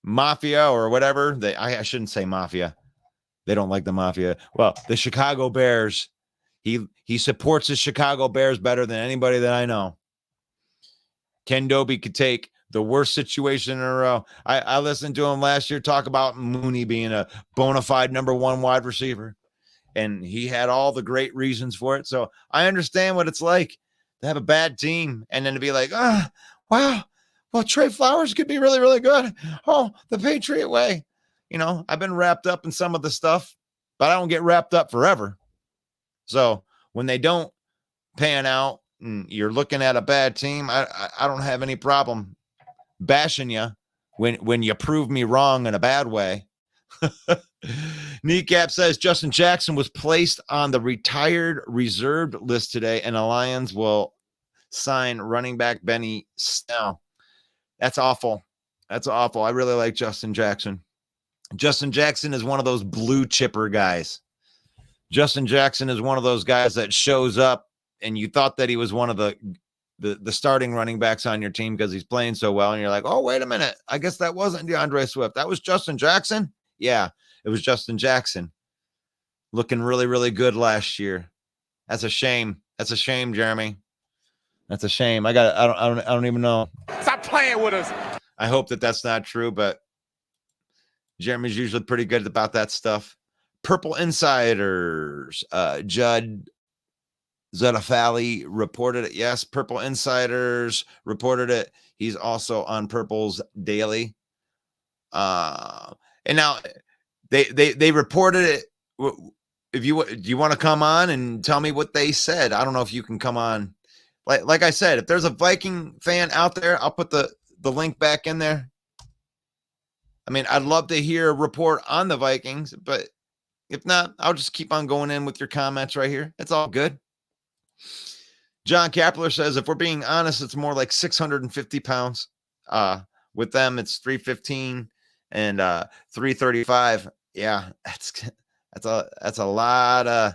Mafia or whatever, I shouldn't say mafia. They don't like the mafia. Well, the Chicago Bears, he supports the Chicago Bears better than anybody that I know. Ken Doby could take the worst situation in a row. I listened to him last year talk about Mooney being a bona fide number 1 wide receiver. And he had all the great reasons for it. So I understand what it's like to have a bad team and then to be like, wow, well, Trey Flowers could be really, really good. Oh, the Patriot way. I've been wrapped up in some of the stuff, but I don't get wrapped up forever. So when they don't pan out and you're looking at a bad team, I don't have any problem bashing you when you prove me wrong in a bad way. Kneecap says Justin Jackson was placed on the retired reserved list today, and the Lions will sign running back Benny Snell. That's awful. That's awful. I really like Justin Jackson. Justin Jackson is one of those blue chipper guys. Justin Jackson is one of those guys that shows up and you thought that he was one of the starting running backs on your team because he's playing so well. And you're like, oh, wait a minute. I guess that wasn't DeAndre Swift. That was Justin Jackson. Yeah, it was Justin Jackson. Looking really, really good last year. That's a shame. That's a shame, Jeremy. That's a shame. I don't even know. Stop playing with us. I hope that that's not true, but Jeremy's usually pretty good about that stuff. Purple Insiders, Judd Zedafali reported it. Yes, Purple Insiders reported it. He's also on Purple's Daily. And now they reported it. Do you want to come on and tell me what they said? I don't know if you can come on. Like I said, if there's a Viking fan out there, I'll put the link back in there. I mean, I'd love to hear a report on the Vikings, but if not, I'll just keep on going in with your comments right here. It's all good. John Kapler says, if we're being honest, it's more like 650 pounds. With them, it's 315 and 335. Yeah, that's a lot of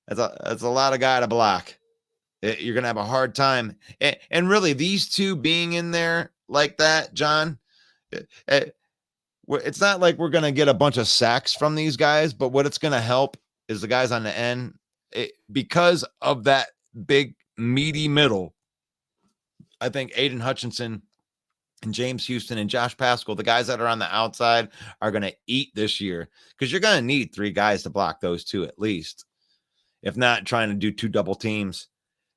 guy to block. You're gonna have a hard time. And really, these two being in there like that, John, it's not like we're going to get a bunch of sacks from these guys, but what it's going to help is the guys on the end, because of that big meaty middle. I think Aiden Hutchinson and James Houston and Josh Pascal, the guys that are on the outside, are going to eat this year because you're going to need 3 guys to block those 2 at least. If not, trying to do 2 double teams,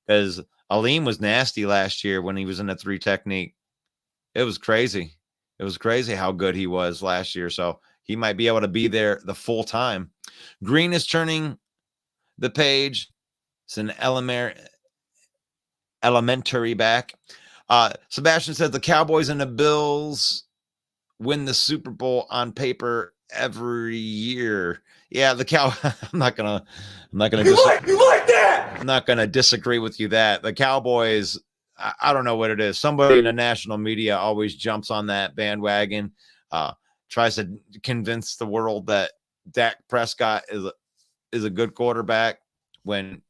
because Aleem was nasty last year when he was in the 3 technique. It was crazy. It was crazy how good he was last year. So he might be able to be there the full time. Green is turning the page. It's an elementary back. Sebastian says the Cowboys and the Bills win the Super Bowl on paper every year. Yeah, I'm not gonna You like that? I'm not gonna disagree with you that the Cowboys, I don't know what it is. Somebody in the national media always jumps on that bandwagon, tries to convince the world that Dak Prescott is a good quarterback when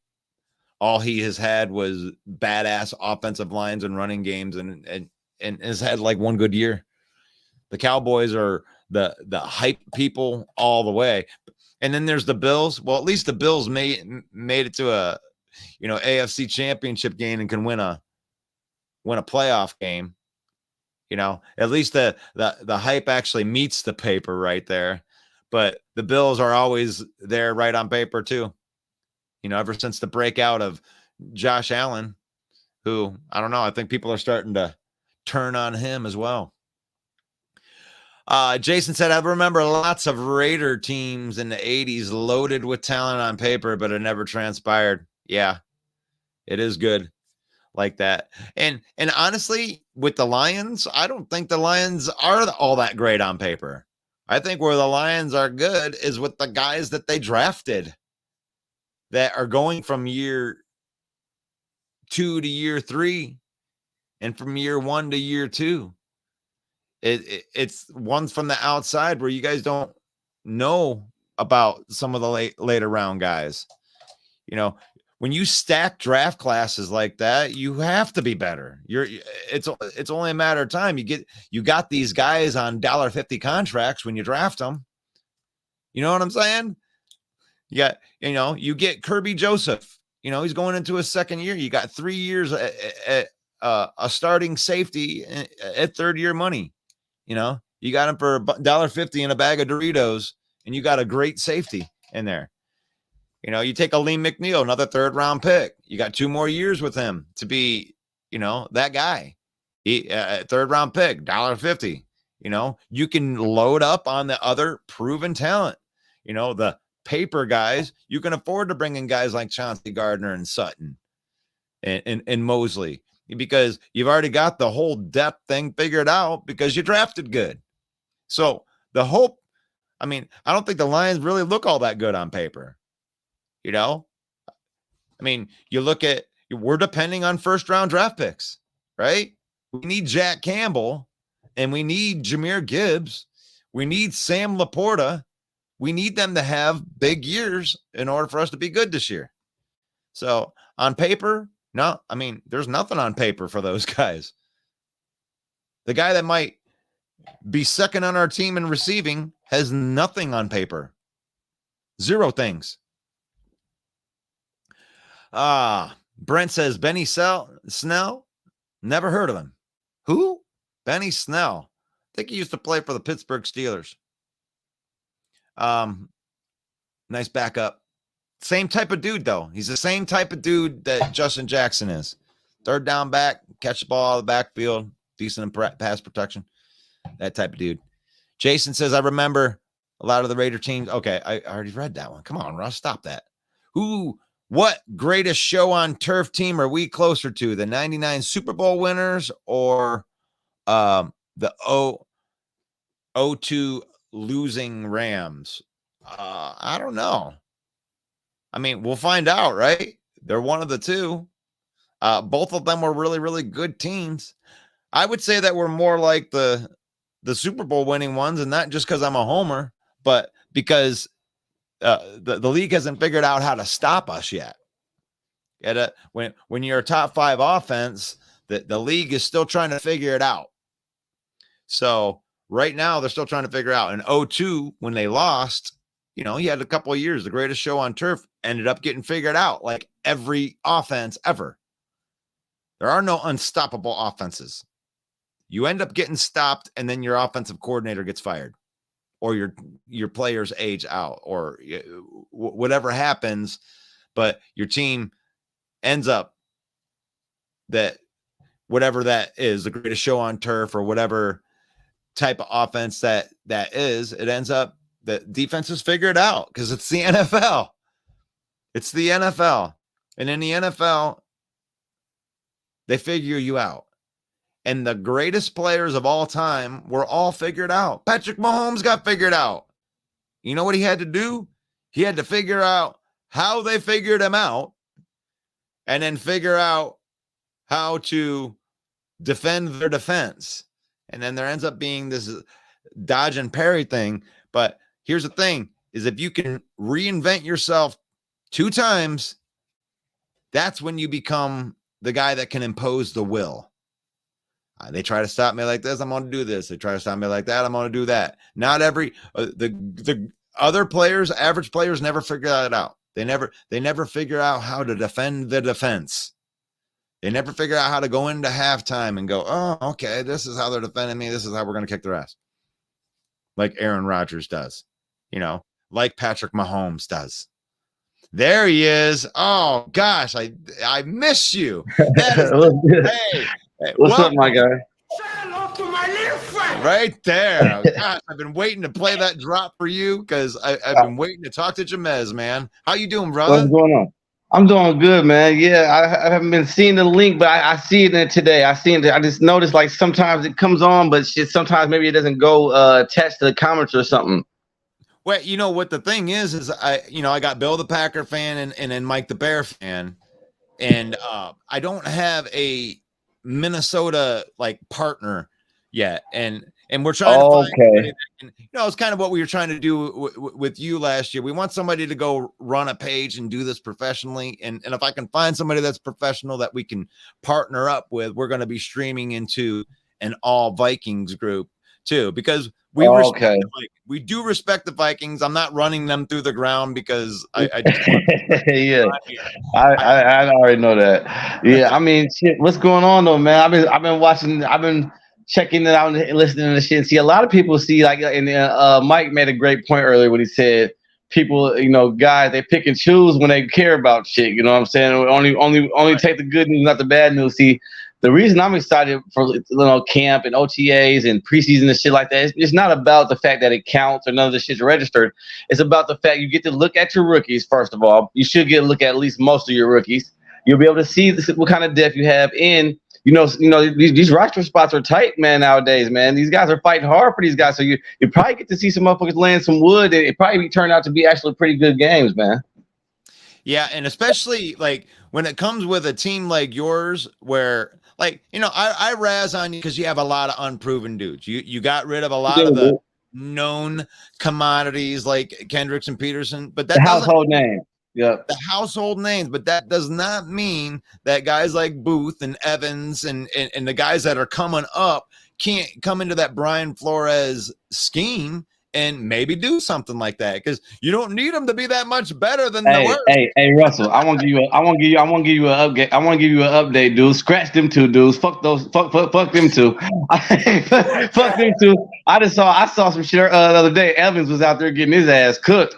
all he has had was badass offensive lines and running games and has had like one good year. The Cowboys are the hype people all the way. And then there's the Bills. Well, at least the Bills made it to a AFC championship game and can win a playoff game. At least the hype actually meets the paper right there. But the Bills are always there right on paper too. Ever since the breakout of Josh Allen, who, I don't know, I think people are starting to turn on him as well. Jason said, I remember lots of Raider teams in the 80s loaded with talent on paper, but it never transpired. Yeah, it is good like that. And honestly, with the Lions, I don't think the Lions are all that great on paper. I think where the Lions are good is with the guys that they drafted that are going from year 2 to year 3 and from year 1 to year 2. It's ones from the outside where you guys don't know about some of the later round guys. When you stack draft classes like that, you have to be better. It's only a matter of time. You got these guys on $1.50 contracts when you draft them. You know what I'm saying? You get Kirby Joseph. He's going into his second year. You got 3 years at a starting safety at third year money. You got him for $1.50 and a bag of Doritos, and you got a great safety in there. You know, you take a Lee McNeil, another 3rd-round pick. You got 2 more years with him to be, you know, that guy. He 3rd-round pick, $1.50. You know, you can load up on the other proven talent. You know, the paper guys, you can afford to bring in guys like Chauncey Gardner and Sutton and Mosley, because you've already got the whole depth thing figured out because you drafted good. So the hope, I mean, I don't think the Lions really look all that good on paper. You know, I mean, you look at, we're depending on 1st-round draft picks, right? We need Jack Campbell and we need Jahmyr Gibbs. We need Sam Laporta. We need them to have big years in order for us to be good this year. So on paper, no, I mean, there's nothing on paper for those guys. The guy that might be second on our team in receiving has nothing on paper. 0 things. Brent says Benny Snell. Never heard of him. Who? Benny Snell. I think he used to play for the Pittsburgh Steelers. Nice backup. Same type of dude, though. He's the same type of dude that Justin Jackson is. 3rd down back, catch the ball out of the backfield, decent pass protection. That type of dude. Jason says, I remember a lot of the Raider teams. Okay, I already read that one. Come on, Russ, stop that. What greatest show on turf team are we closer to? The 99 Super Bowl winners or the 0-2 losing Rams? I don't know. I mean, we'll find out, right? They're one of the two. Both of them were really, really good teams. I would say that we're more like the Super Bowl winning ones, and not just because I'm a homer, but because the league hasn't figured out how to stop us yet. When you're a top 5 offense, the league is still trying to figure it out. So right now they're still trying to figure out. In 0-2, when they lost, you know, he had a couple of years. The greatest show on turf ended up getting figured out like every offense ever. There are no unstoppable offenses. You end up getting stopped, and then your offensive coordinator gets fired, or your players age out, or whatever happens, but your team ends up that whatever that is, the greatest show on turf or whatever type of offense that is, it ends up that defenses figure it out because it's the NFL. It's the NFL. And in the NFL, they figure you out. And the greatest players of all time were all figured out. Patrick Mahomes got figured out. You know what he had to do? He had to figure out how they figured him out and then figure out how to defend their defense. And then there ends up being this dodge and parry thing. But here's the thing, is if you can reinvent yourself 2 times, that's when you become the guy that can impose the will. They try to stop me like this, I'm going to do this. They try to stop me like that, I'm going to do that. Not every the other players, average players, never figure that out. They never figure out how to defend the defense. They never figure out how to go into halftime and go, oh, okay, this is how they're defending me. This is how we're going to kick their ass. Like Aaron Rodgers does, you know, like Patrick Mahomes does. There he is. Oh gosh, I miss you. Hey, what's up, my guy? Right there. Gosh, I've been waiting to play that drop for you because I've been waiting to talk to Jamez, man. How you doing, brother? What's going on? I'm doing good, man. Yeah, I haven't been seeing the link, but I see it in it today. I just noticed like sometimes it comes on, but sometimes maybe it doesn't go attached to the comments or something. Well, you know what the thing is I got Bill the Packer fan and then Mike the Bear fan, and I don't have a Minnesota like partner yet, and we're trying to find somebody that can, it's kind of what we were trying to do with you last year. We want somebody to go run a page and do this professionally, and if I can find somebody that's professional that we can partner up with, we're going to be streaming into an all Vikings group too, because we we do respect the Vikings. I'm not running them through the ground because I yeah, I already know that. Yeah, I mean, shit, what's going on though, man? I've been watching. I've been checking it out and listening to the shit. See, a lot of people see like, and Mike made a great point earlier when he said people, guys, they pick and choose when they care about shit. You know what I'm saying? Only take the good news, not the bad news. See, the reason I'm excited for camp and OTAs and preseason and shit like that, it's not about the fact that it counts or none of the shit's registered. It's about the fact you get to look at your rookies. First of all, you should get to look at least most of your rookies. You'll be able to see what kind of depth you have in. These roster spots are tight, man, nowadays, man. These guys are fighting hard for these guys. So you probably get to see some motherfuckers land some wood, and it probably turned out to be actually pretty good games, man. Yeah, and especially like when it comes with a team like yours where I razz on you because you have a lot of unproven dudes. You got rid of a lot of the known commodities like Kendricks and Peterson, but that household name. Yeah, the household names, but that does not mean that guys like Booth and Evans and the guys that are coming up can't come into that Brian Flores scheme and maybe do something like that, because you don't need them to be that much better than the worst. Hey, Russell, I want to give you an update. I want to give you an update, dude. Scratch them two dudes. Fuck them two. Fuck them two. I saw some shit the other day. Evans was out there getting his ass cooked.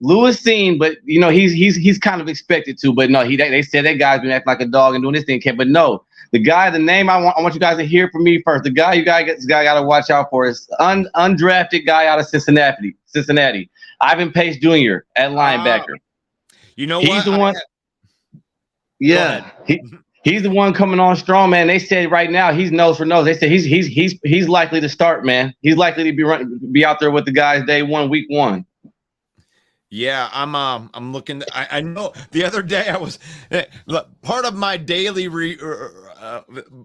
Lewis seen, but he's kind of expected to. But no, they said that guy's been acting like a dog and doing this thing. But no, the name I want you guys to hear from me first. The guy this guy got to watch out for is undrafted guy out of Cincinnati. Ivan Pace Jr. at linebacker. You know he's what? The one. Yeah, he's the one coming on strong, man. They said right now he's nose for nose. They said he's likely to start, man. He's likely to be out there with the guys day one, week one. Yeah, I'm looking. I know the other day I was part of my daily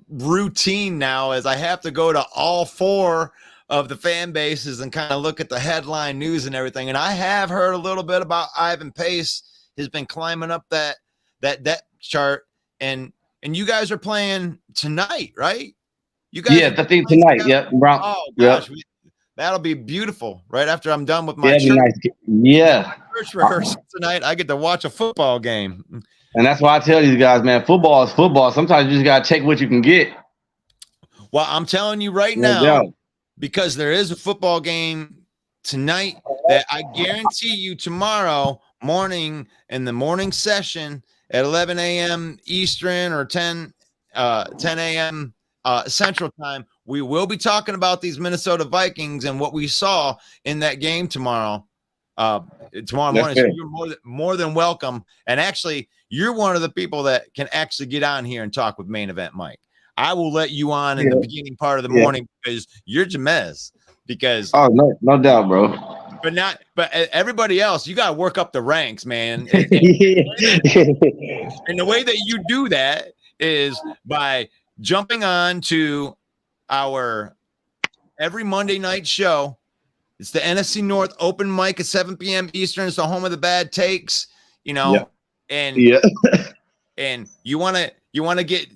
routine now is I have to go to all four of the fan bases and kind of look at the headline news and everything. And I have heard a little bit about Ivan Pace has been climbing up that depth chart, and you guys are playing tonight, right? You guys, I think tonight. Yep. Oh gosh. Yep. That'll be beautiful. Right after I'm done with my church rehearsal tonight, I get to watch a football game. And that's why I tell these guys, man, football is football. Sometimes you just got to take what you can get. Well, I'm telling you right now, because there is a football game tonight that I guarantee you tomorrow morning in the morning session at 11 a.m. Eastern or 10 a.m. Central Time, we will be talking about these Minnesota Vikings and what we saw in that game tomorrow morning. So you're more than welcome. And actually, you're one of the people that can actually get on here and talk with Main Event Mike. I will let you on in the beginning part of the morning because you're Jamez. Because no doubt, bro. But everybody else, you got to work up the ranks, man. And the way that you do that is by jumping on to our every Monday night show. It's the NFC North open mic at 7 p.m. Eastern. It's the home of the bad takes, and you want to get,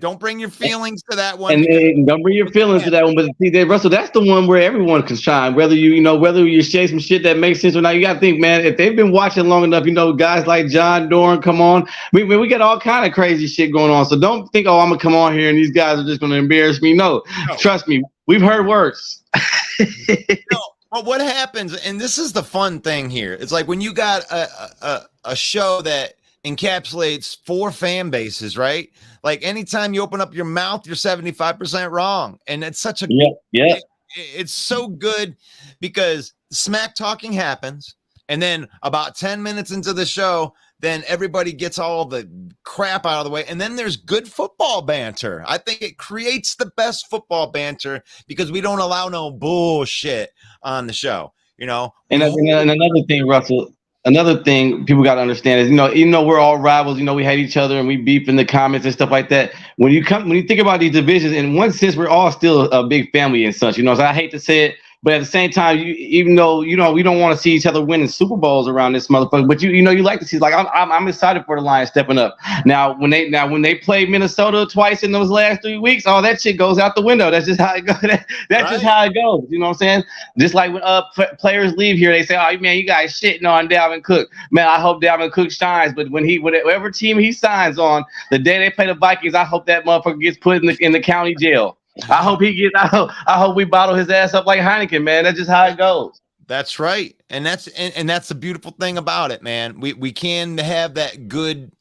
don't bring your feelings to that one. And don't bring your feelings to that one. But see, Russell, that's the one where everyone can shine. Whether you say some shit that makes sense or not, you got to think, man, if they've been watching long enough, guys like John Doran come on. We got all kind of crazy shit going on. So don't think, I'm going to come on here and these guys are just going to embarrass me. No, trust me. We've heard worse. But what happens, and this is the fun thing here, it's like when you got a show that encapsulates four fan bases, right? Like anytime you open up your mouth, you're 75% wrong. And it's such a it's so good because smack talking happens. And then about 10 minutes into the show, then everybody gets all the crap out of the way. And then there's good football banter. I think it creates the best football banter because we don't allow no bullshit on the show, And another thing, Russell, another thing people got to understand is, even though we're all rivals, we hate each other and we beef in the comments and stuff like that. When you think about these divisions, in one sense, we're all still a big family and such, So I hate to say it, but at the same time, even though we don't want to see each other winning Super Bowls around this motherfucker, but you like to see, like I'm excited for the Lions stepping up. Now when they played Minnesota twice in those last 3 weeks, all that shit goes out the window. That's just how it goes. That's just how it goes. You know what I'm saying? Just like when players leave here, they say, "Oh man, you guys shitting on Dalvin Cook." Man, I hope Dalvin Cook shines, but whatever team he signs on, the day they play the Vikings, I hope that motherfucker gets put in the county jail. I hope he gets. I hope we bottle his ass up like Heineken, man. That's just how it goes. That's right. And that's the beautiful thing about it, man. We can have that good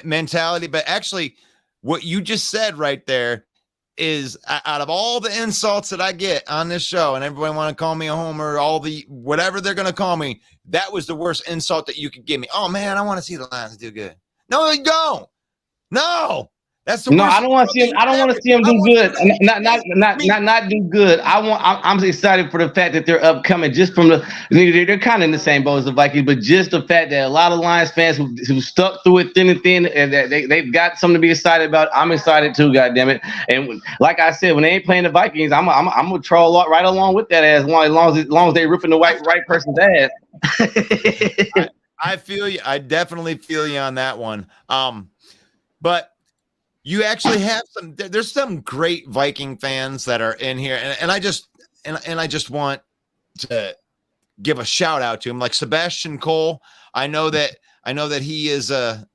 mentality, but actually what you just said right there is, out of all the insults that I get on this show, and everybody want to call me a homer, all the whatever they're going to call me, that was the worst insult that you could give me. Oh man, I want to see the Lions do good. No, you don't. No. That's the No, worst. I don't want to see him. I don't want to see him do good. Not do good. I'm excited for the fact that they're upcoming. Just from they're kind of in the same boat as the Vikings, but just the fact that a lot of Lions fans who stuck through it thin and thin, and that they've got something to be excited about. I'm excited too. God damn it! And like I said, when they ain't playing the Vikings, I'm gonna troll right along with that as long as they ripping the right person's ass. I feel you. I definitely feel you on that one. But you actually have there's some great Viking fans that are in here. And I just want to give a shout out to him, like Sebastian Cole. I know that he is an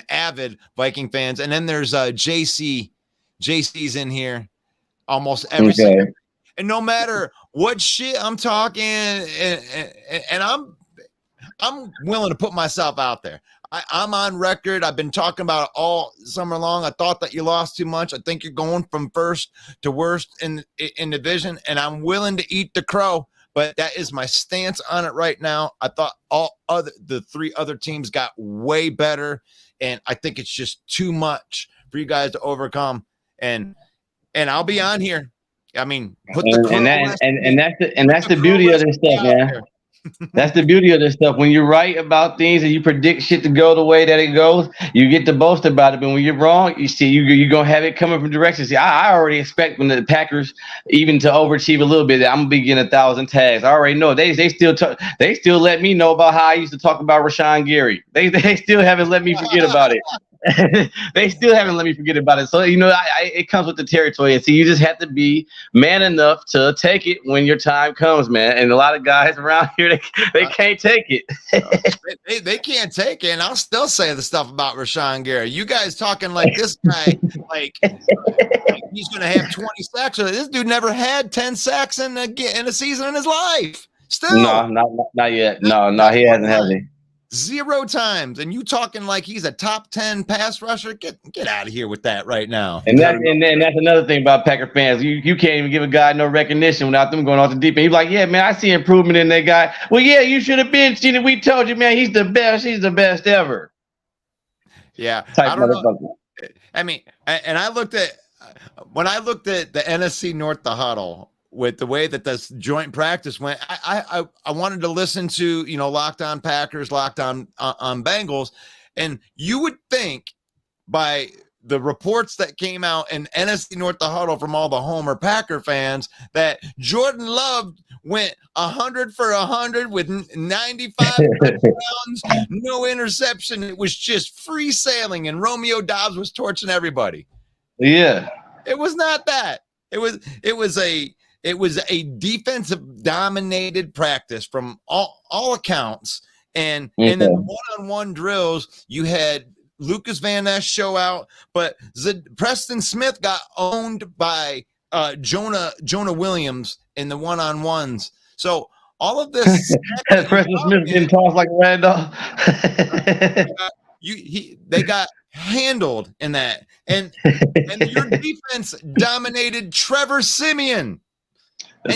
avid Viking fans. And then there's JC. JC's in here almost every single. And no matter what shit I'm talking, and I'm willing to put myself out there. I'm on record. I've been talking about it all summer long. I thought that you lost too much. I think you're going from first to worst in division, and I'm willing to eat the crow. But that is my stance on it right now. I thought the three other teams got way better, and I think it's just too much for you guys to overcome. And I'll be on here. I mean, put the crow that's the beauty of this stuff, man. That's the beauty of this stuff. When you're right about things and you predict shit to go the way that it goes, you get to boast about it. But when you're wrong, you see you're gonna have it coming from directions. See, I already expect when the Packers even to overachieve a little bit, that I'm gonna be getting 1,000 tags. I already know they still let me know about how I used to talk about Rashawn Gary. They still haven't let me forget about it. They still haven't let me forget about it. So, it comes with the territory. And so you just have to be man enough to take it when your time comes, man. And a lot of guys around here, they can't take it. they can't take it. And I'll still say the stuff about Rashawn Gary. You guys talking like this guy, like he's going to have 20 sacks. This dude never had 10 sacks in a season in his life. Still. No, not yet. No, he hasn't had any. 0 times, and you talking like he's a top 10 pass rusher? Get out of here with that right now. And that's another thing about Packer fans. You can't even give a guy no recognition without them going off the deep end. He's like, yeah, man, I see improvement in that guy. Well, yeah, you should have been seen it. We told you, man, he's the best. He's the best ever. Yeah, I don't know. I mean, and I looked at when I looked at the NFC North, the huddle, with the way that this joint practice went, I wanted to listen to, Locked On Packers, Locked On Bengals, and you would think by the reports that came out in NFC North the huddle from all the Homer Packer fans that Jordan Love went 100 for 100 with 95 touchdowns, no interception. It was just free sailing, and Romeo Dobbs was torching everybody. Yeah, it was not that. It was a defensive dominated practice from all accounts. And in the one-on-one drills, you had Lucas Van Ness show out, but Preston Smith got owned by Jonah Williams in the one-on-ones. So all of this Preston Smith getting tossed like a rag doll. They got handled in that. And your defense dominated Trevor Siemian.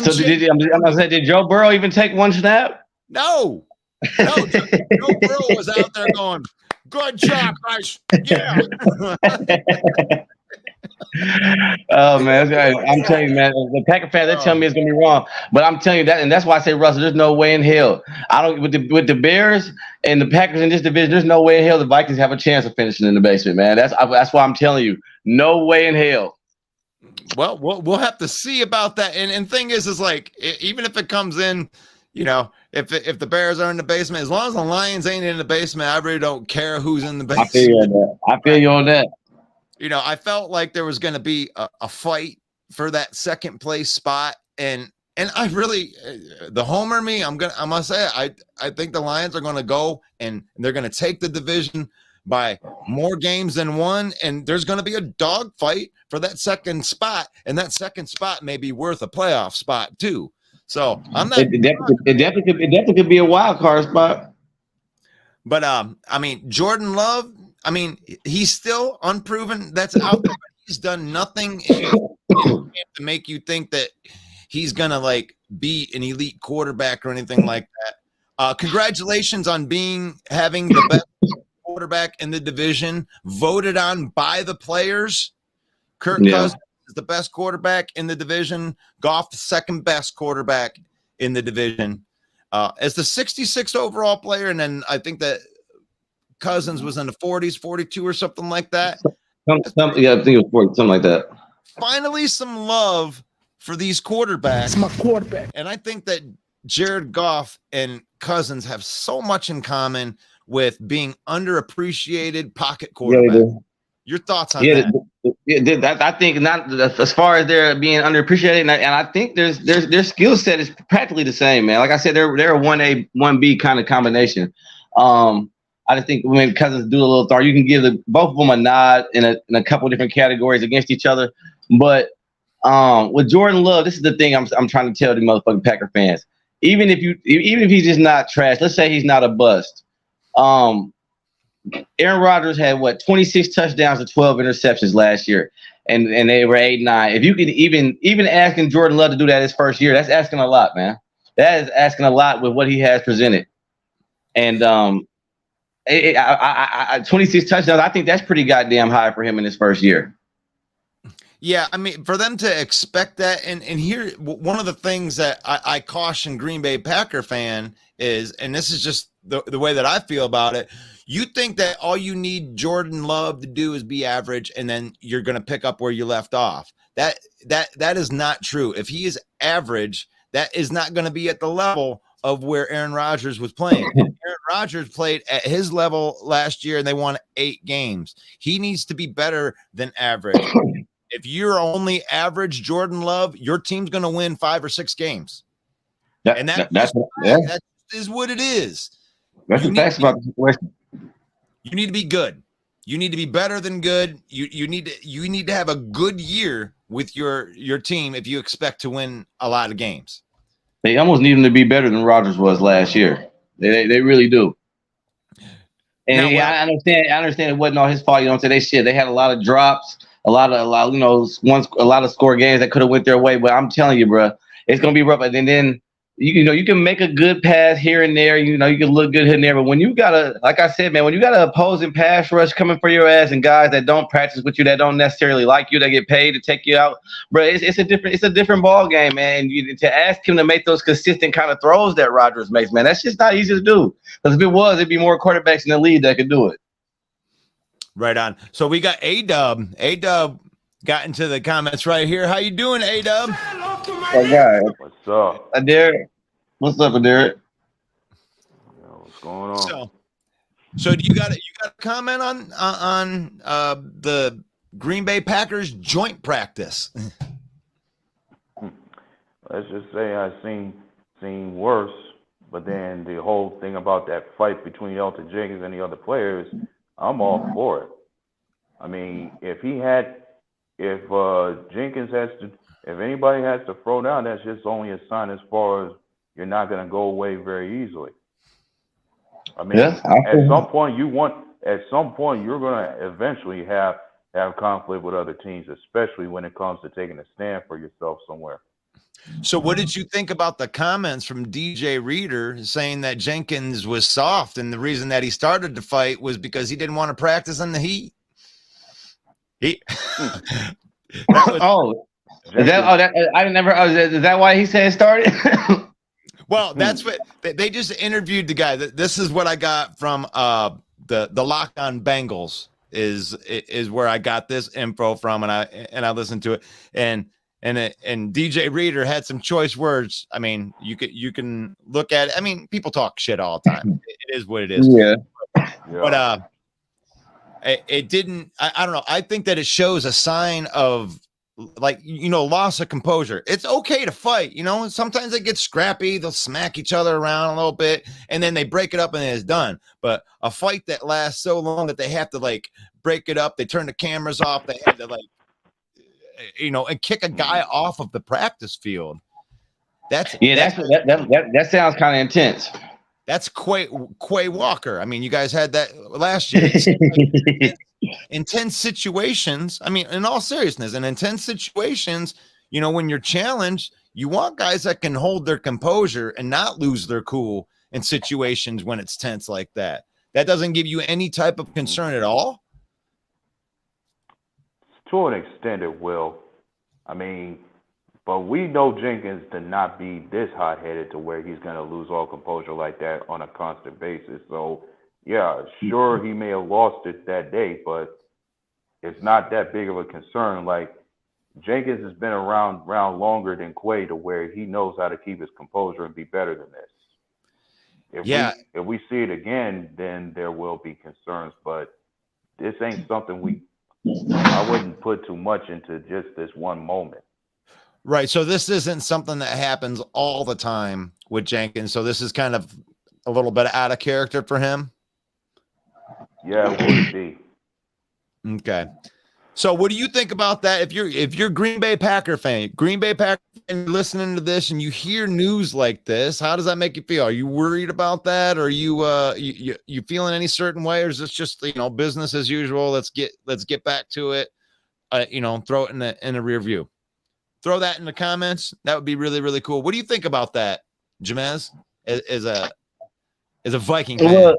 So did Joe Burrow even take one snap? No. Joe Burrow was out there going, good job, guys. Yeah. Oh man, I'm telling you, man, the Packer fans, they tell me it's gonna be wrong, but I'm telling you that, and that's why I say, Russell, there's no way in hell. I don't with the Bears and the Packers in this division. There's no way in hell the Vikings have a chance of finishing in the basement, man. That's why I'm telling you, no way in hell. Well, we'll have to see about that. And thing is like, even if it comes in, if the Bears are in the basement, as long as the Lions ain't in the basement, I really don't care who's in the basement. I feel you on that. I felt like there was going to be a fight for that second place spot, and I really, the homer me, I must say, I think the Lions are going to go and they're going to take the division by more games than one, and there's going to be a dogfight for that second spot, and that second spot may be worth a playoff spot too. So I'm not. It definitely could be a wild card spot. But I mean, Jordan Love. I mean, he's still unproven. That's out there. He's done nothing to make you think that he's gonna like be an elite quarterback or anything like that. Congratulations on having the best quarterback in the division, voted on by the players. Kirk Cousins is the best quarterback in the division. Goff, the second best quarterback in the division. As the 66th overall player, and then I think that Cousins was in the 40s, 42 or something like that. I think it was 40, something like that. Finally, some love for these quarterbacks. It's my quarterback. And I think that Jared Goff and Cousins have so much in common with being underappreciated pocket quarterback. Your thoughts on that? I think not as far as they're being underappreciated, and I think their skill set is practically the same, man. Like I said, they're a 1A, 1B kind of combination. I just think when Cousins do a little throw, you can give both of them a nod in a couple of different categories against each other. But with Jordan Love, this is the thing I'm trying to tell the motherfucking Packer fans. Even if he's just not trash, let's say he's not a bust. Aaron Rodgers had 26 touchdowns and 12 interceptions last year, and they were 8-9. If you could even asking Jordan Love to do that his first year, that's asking a lot, man. That is asking a lot with what he has presented. And 26 touchdowns, I think that's pretty goddamn high for him in his first year. Yeah, I mean, for them to expect that, and here, one of the things that I caution Green Bay Packer fan is, and this is just the way that I feel about it, you think that all you need Jordan Love to do is be average, and then you're going to pick up where you left off. That is not true. If he is average, that is not going to be at the level of where Aaron Rodgers was playing. Aaron Rodgers played at his level last year, and they won 8 games. He needs to be better than average. If you're only average Jordan Love, your team's going to win 5 or 6 games. That is what it is. That's the facts about the situation. You need to be good. You need to be better than good. You need to have a good year with your team if you expect to win a lot of games. They almost need him to be better than Rodgers was last year. They really do. And I understand it wasn't all his fault. You know what I'm saying? They had a lot of drops, a lot of score games that could have went their way. But I'm telling you, bro, it's gonna be rough. And then you can make a good pass here and there. You can look good here and there. But when you got like I said, man, when you got an opposing pass rush coming for your ass and guys that don't practice with you, that don't necessarily like you, that get paid to take you out, bro, it's a different ball game, man. To ask him to make those consistent kind of throws that Rodgers makes, man, that's just not easy to do. Because if it was, it'd be more quarterbacks in the league that could do it. Right on. So we got A-Dub. A-Dub got into the comments right here. How you doing, A-Dub? Okay. What's up? Derek. What's up, Derek? What's going on? So do you got a comment on the Green Bay Packers joint practice? Let's just say I've seen worse, but then the whole thing about that fight between Elton Jenkins and the other players, I'm all for it. I mean, if Jenkins if anybody has to throw down, that's just only a sign as far as you're not going to go away very easily. I mean, at some point you're going to eventually have conflict with other teams, especially when it comes to taking a stand for yourself somewhere. So what did you think about the comments from DJ Reader saying that Jenkins was soft and the reason that he started the fight was because he didn't want to practice in the heat? Is that why he said it started? Well, that's what they just interviewed the guy. This is what I got from the Locked On Bengals is where I got this info from, and I listened to it, and DJ Reader had some choice words. I mean, you can look at it. I mean, people talk shit all the time. It is what it is. Yeah. But it didn't. I don't know. I think that it shows a sign of loss of composure. It's okay to fight. Sometimes they get scrappy. They'll smack each other around a little bit, and then they break it up, and it's done. But a fight that lasts so long that they have to break it up. They turn the cameras off. They have to and kick a guy off of the practice field. That sounds kind of intense. That's Quay Walker. I mean, you guys had that last year. Intense situations. I mean, in all seriousness, in intense situations, when you're challenged, you want guys that can hold their composure and not lose their cool in situations when it's tense like that. That doesn't give you any type of concern at all? To an extent, it will. I mean, but we know Jenkins to not be this hot-headed to where he's going to lose all composure like that on a constant basis. So, yeah, sure, he may have lost it that day, but it's not that big of a concern. Like, Jenkins has been around longer than Quay to where he knows how to keep his composure and be better than this. If we see it again, then there will be concerns, but this ain't something I wouldn't put too much into just this one moment. Right. So this isn't something that happens all the time with Jenkins. So this is kind of a little bit out of character for him. Yeah, it would be. Okay. So what do you think about that? If you're Green Bay Packer fan, listening to this and you hear news like this, how does that make you feel? Are you worried about that? Or are you feeling any certain way, or is this just business as usual? Let's get back to it. Throw it in the rear view. Throw that in the comments. That would be really, really cool. What do you think about that, Jamez, as a Viking fan?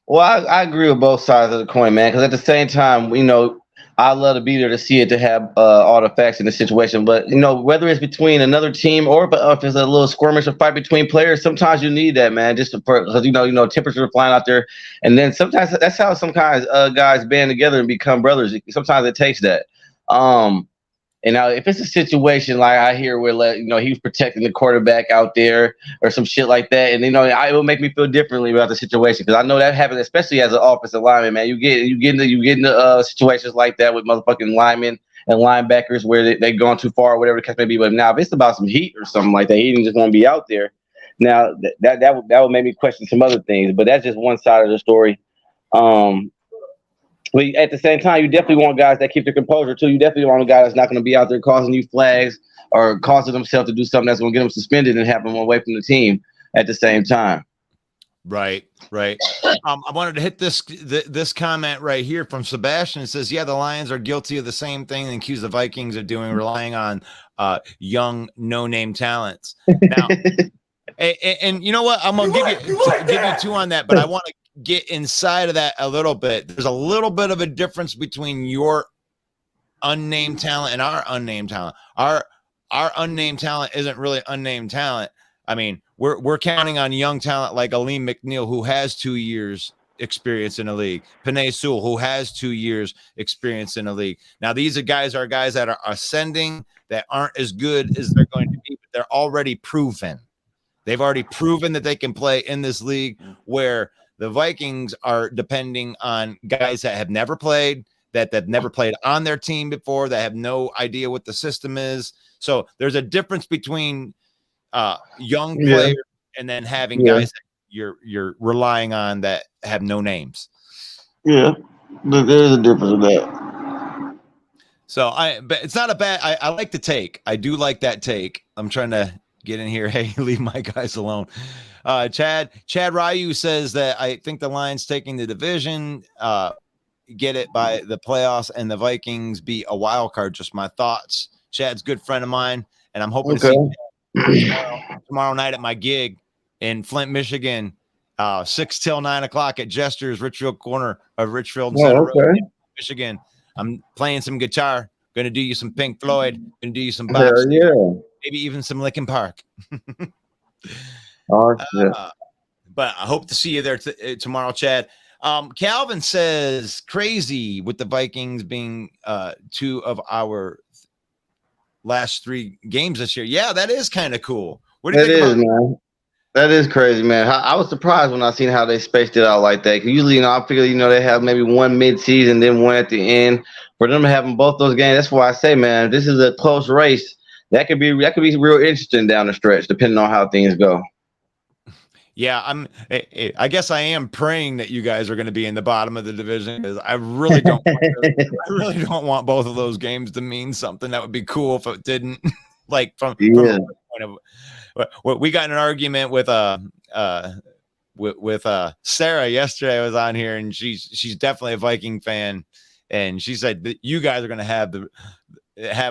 Well, I agree with both sides of the coin, man, because at the same time, I love to be there to see it, to have all the facts in the situation. But, whether it's between another team or if it's a little skirmish or fight between players, sometimes you need that, man, just because, temperatures are flying out there. And then sometimes that's how some guys band together and become brothers. Sometimes it takes that. And now, if it's a situation like I hear where, he was protecting the quarterback out there or some shit like that, and it will make me feel differently about the situation, because I know that happens, especially as an offensive lineman, man. You get into situations like that with motherfucking linemen and linebackers where they've gone too far, or whatever the case may be. But now, if it's about some heat or something like that, he didn't just want to be out there. Now, that would make me question some other things, but that's just one side of the story. But at the same time, you definitely want guys that keep their composure too. You definitely want a guy that's not going to be out there causing you flags or causing himself to do something that's going to get him suspended and have him away from the team at the same time. Right. I wanted to hit this comment right here from Sebastian. It says, yeah, the Lions are guilty of the same thing and accuse the Vikings of doing, relying on young, no-name talents. Now, and you know what? I'm going to give you two on that, but I want to get inside of that a little bit. There's a little bit of a difference between your unnamed talent and our unnamed talent. Our unnamed talent isn't really unnamed talent. I mean, we're counting on young talent like Aleem McNeil, who has 2 years experience in the league. Penei Sewell, who has 2 years experience in the league. Now, these are guys that are ascending, that aren't as good as they're going to be, but they're already proven. They've already proven that they can play in this league, where the Vikings are depending on guys that have never played, that have never played on their team before, that have no idea what the system is. So there's a difference between young players and then having guys that you're relying on that have no names. Yeah, there's a difference in that. So but it's not a bad. I like the take. I do like that take. I'm trying to get in here. Hey, leave my guys alone. Chad Ryu says that I think the Lions taking the division, get it by the playoffs, and the Vikings be a wild card. Just my thoughts. Chad's a good friend of mine, and I'm hoping to see him tomorrow night at my gig in Flint, Michigan, 6 till 9 o'clock at Jester's, Richfield corner of Richfield Center Road, Michigan. I'm playing some guitar. Going to do you some Pink Floyd. Going to do you some Bob. Maybe even some Linkin Park. But I hope to see you there tomorrow, Chad. Calvin says, crazy with the Vikings being 2 of our last 3 games this year. Yeah, that is kind of cool. What do you think about that? Man. That is crazy, man. I was surprised when I seen how they spaced it out like that. Usually, I figure, they have maybe one mid-season, then one at the end. For them having both those games, that's why I say, man, this is a close race. That could be real interesting down the stretch, depending on how things go. Yeah, I guess I am praying that you guys are going to be in the bottom of the division, because I really don't want both of those games to mean something. That would be cool if it didn't. Like from a point we got in an argument with Sarah yesterday. I was on here, and she's definitely a Viking fan, and she said that you guys are going to have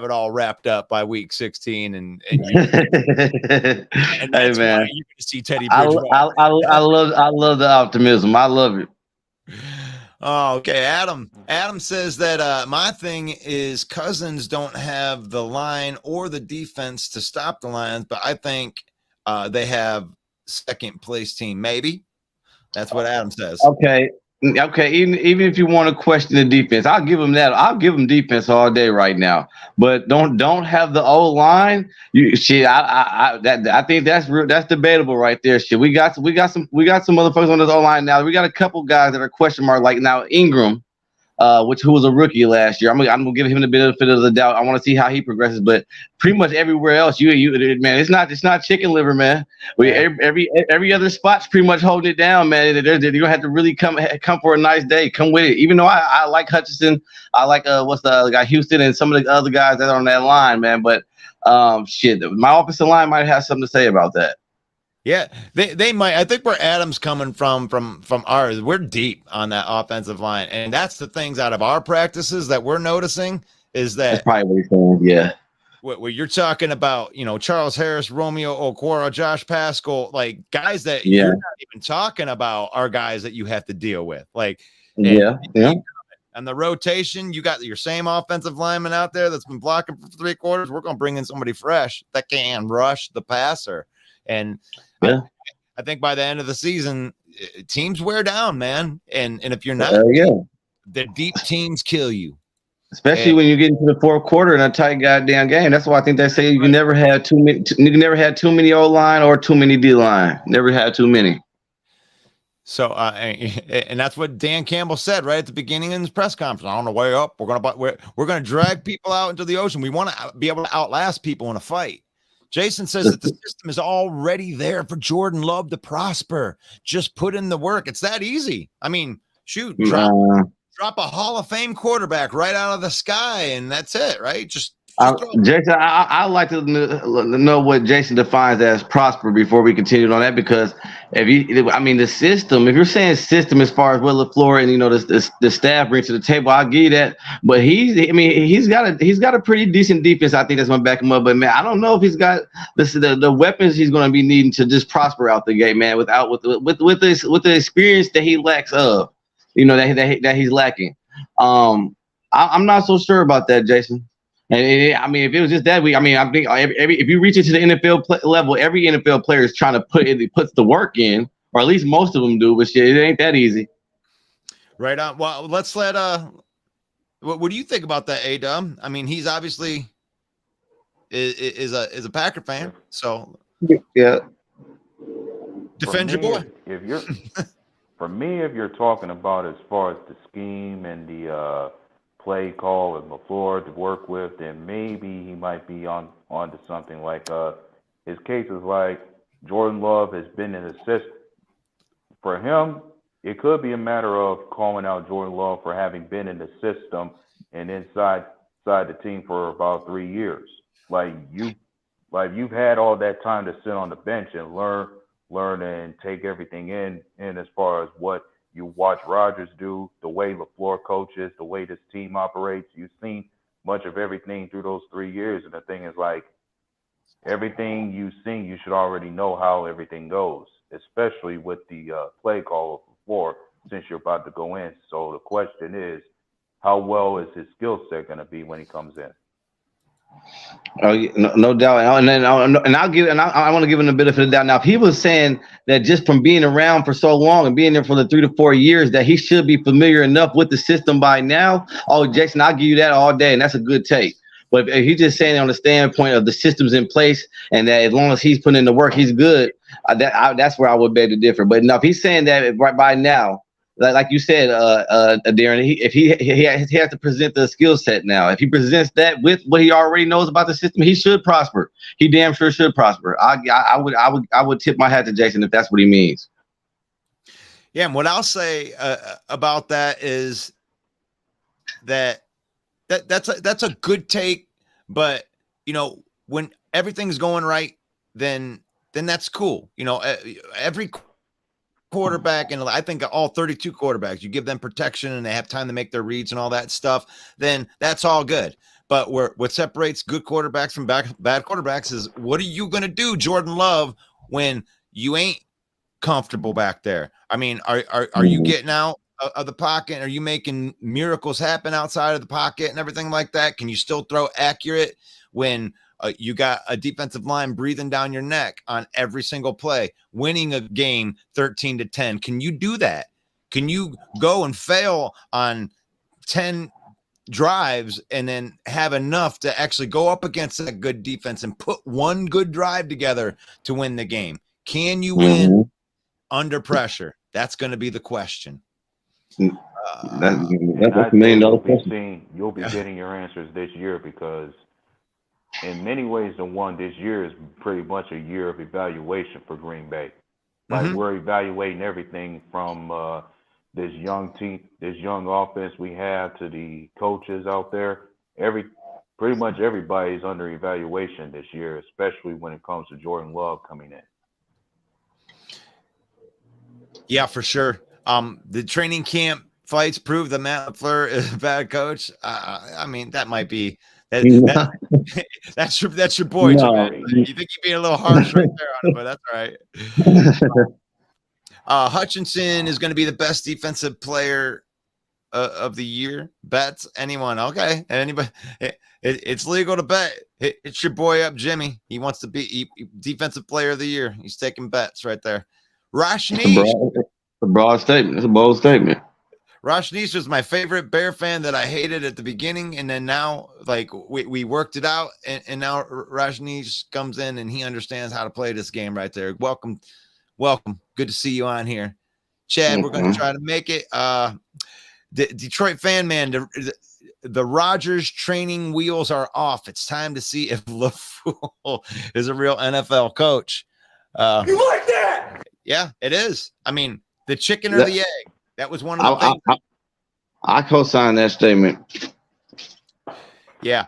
it all wrapped up by week 16, and that's hey, man, why you're going to see Teddy Bridgewater. I love the optimism. I love it. Oh, okay. Adam says that my thing is Cousins don't have the line or the defense to stop the Lions, but I think they have second place team. Maybe that's what Adam says. Okay. Even if you want to question the defense, I'll give them that. I'll give them defense all day right now. But don't have the O line. I think that's real. That's debatable right there. Shit, we got some motherfuckers on this O line now. We got a couple guys that are question mark. Like now Ingram, who was a rookie last year. I'm gonna give him the benefit of the doubt. I want to see how he progresses. But pretty much everywhere else, man, it's not chicken liver, man. Every other spot's pretty much holding it down, man. You're gonna have to really come for a nice day. Come with it. Even though I like Hutchinson, I like what's the other guy, Houston, and some of the other guys that are on that line, man. But my offensive line might have something to say about that. Yeah, they might. I think where Adam's coming from ours, we're deep on that offensive line, and that's the things out of our practices that we're noticing is that that's probably what he's saying. Yeah, where you're talking about, Charles Harris, Romeo Okwara, Josh Pascal, like guys that you're not even talking about are guys that you have to deal with. Like, and the rotation, you got your same offensive lineman out there that's been blocking for 3 quarters. We're going to bring in somebody fresh that can rush the passer. And I think by the end of the season, teams wear down, man. And if you're not, the deep teams kill you. Especially when you get into the fourth quarter in a tight goddamn game. That's why I think they say you can never have too many O line or too many D line. Never had too many. So, and that's what Dan Campbell said right at the beginning in his press conference. On the way up, we're gonna drag people out into the ocean. We want to be able to outlast people in a fight. Jason says that the system is already there for Jordan Love to prosper. Just put in the work. It's that easy. I mean, shoot, drop a Hall of Fame quarterback right out of the sky, and that's it, right? Just Jason, I like to know what Jason defines as prosper before we continue on that, because the system, if you're saying system as far as what LaFleur and the staff brings to the table, I'll give you that. But he's got a pretty decent defense. I think that's gonna back him up. But man, I don't know if he's got the weapons he's gonna be needing to just prosper out the gate, man, with the experience that he lacks of, that he's lacking. I'm not so sure about that, Jason. And if it was just that week, I think if you reach into the NFL level, every NFL player is trying to puts the work in, or at least most of them do. But shit, it ain't that easy. Right on. Well, let's let what do you think about that, A-Dub? I mean, he's obviously is a Packer fan, so yeah. Defend your boy. If you're if you're talking about as far as the scheme and the play call with LaFleur to work with, then maybe he might be onto something. Like his case is like Jordan Love has been in the system. For him, it could be a matter of calling out Jordan Love for having been in the system and inside the team for about 3 years. You've had all that time to sit on the bench and learn and take everything in as far as what you watch Rodgers do, the way LaFleur coaches, the way this team operates. You've seen much of everything through those 3 years. And the thing is, like, everything you've seen, you should already know how everything goes, especially with the play call of LaFleur, since you're about to go in. So the question is, how well is his skill set going to be when he comes in? Oh, no doubt. I want to give him a benefit of the doubt. Now, if he was saying that just from being around for so long and being there for the 3 to 4 years, that he should be familiar enough with the system by now, Jason, I'll give you that all day, and that's a good take. But if he's just saying on the standpoint of the systems in place and that as long as he's putting in the work, he's good, that's where I would beg to differ. But now, if he's saying that right by now, like you said, Darren, he has to present the skill set now. If he presents that with what he already knows about the system, he should prosper. He damn sure should prosper. I would tip my hat to Jason if that's what he means. Yeah, and what I'll say about that is that's a good take, but when everything's going right, then that's cool. You know, every quarterback, and I think all 32 quarterbacks, you give them protection and they have time to make their reads and all that stuff, then that's all good. But what separates good quarterbacks from bad quarterbacks is, what are you going to do, Jordan Love, when you ain't comfortable back there? I mean, are you getting out of the pocket? Are you making miracles happen outside of the pocket and everything like that? Can you still throw accurate when you got a defensive line breathing down your neck on every single play, winning a game 13-10? Can you do that? Can you go and fail on 10 drives and then have enough to actually go up against that good defense and put one good drive together to win the game? Can you win under pressure? That's going to be the question. That's $1 million question. You'll be getting your answers this year, because in many ways, this year is pretty much a year of evaluation for Green Bay. Like, we're evaluating everything from this young team, this young offense we have, to the coaches out there. Pretty much everybody's under evaluation this year, especially when it comes to Jordan Love coming in. Yeah, for sure. The training camp fights prove that Matt LaFleur is a bad coach. I mean, that might be that's your boy. No. You think you're being a little harsh right there on it, but that's all right. Hutchinson is going to be the best defensive player of the year. Bets? Anyone? Okay. Anybody? It's legal to bet. It's your boy up, Jimmy. He wants to be defensive player of the year. He's taking bets right there. Rashnish. It's a broad statement. It's a bold statement. Rashnish was my favorite Bear fan that I hated at the beginning, and then now, like, we worked it out, and now Rashnish comes in and he understands how to play this game right there. Welcome. Good to see you on here, Chad. We're going to try to make it. Detroit fan man, the Rodgers training wheels are off. It's time to see if LaFleur is a real NFL coach. You like that? Yeah, it is. I mean, the chicken or the egg. That was one of the things. I co-sign that statement. Yeah,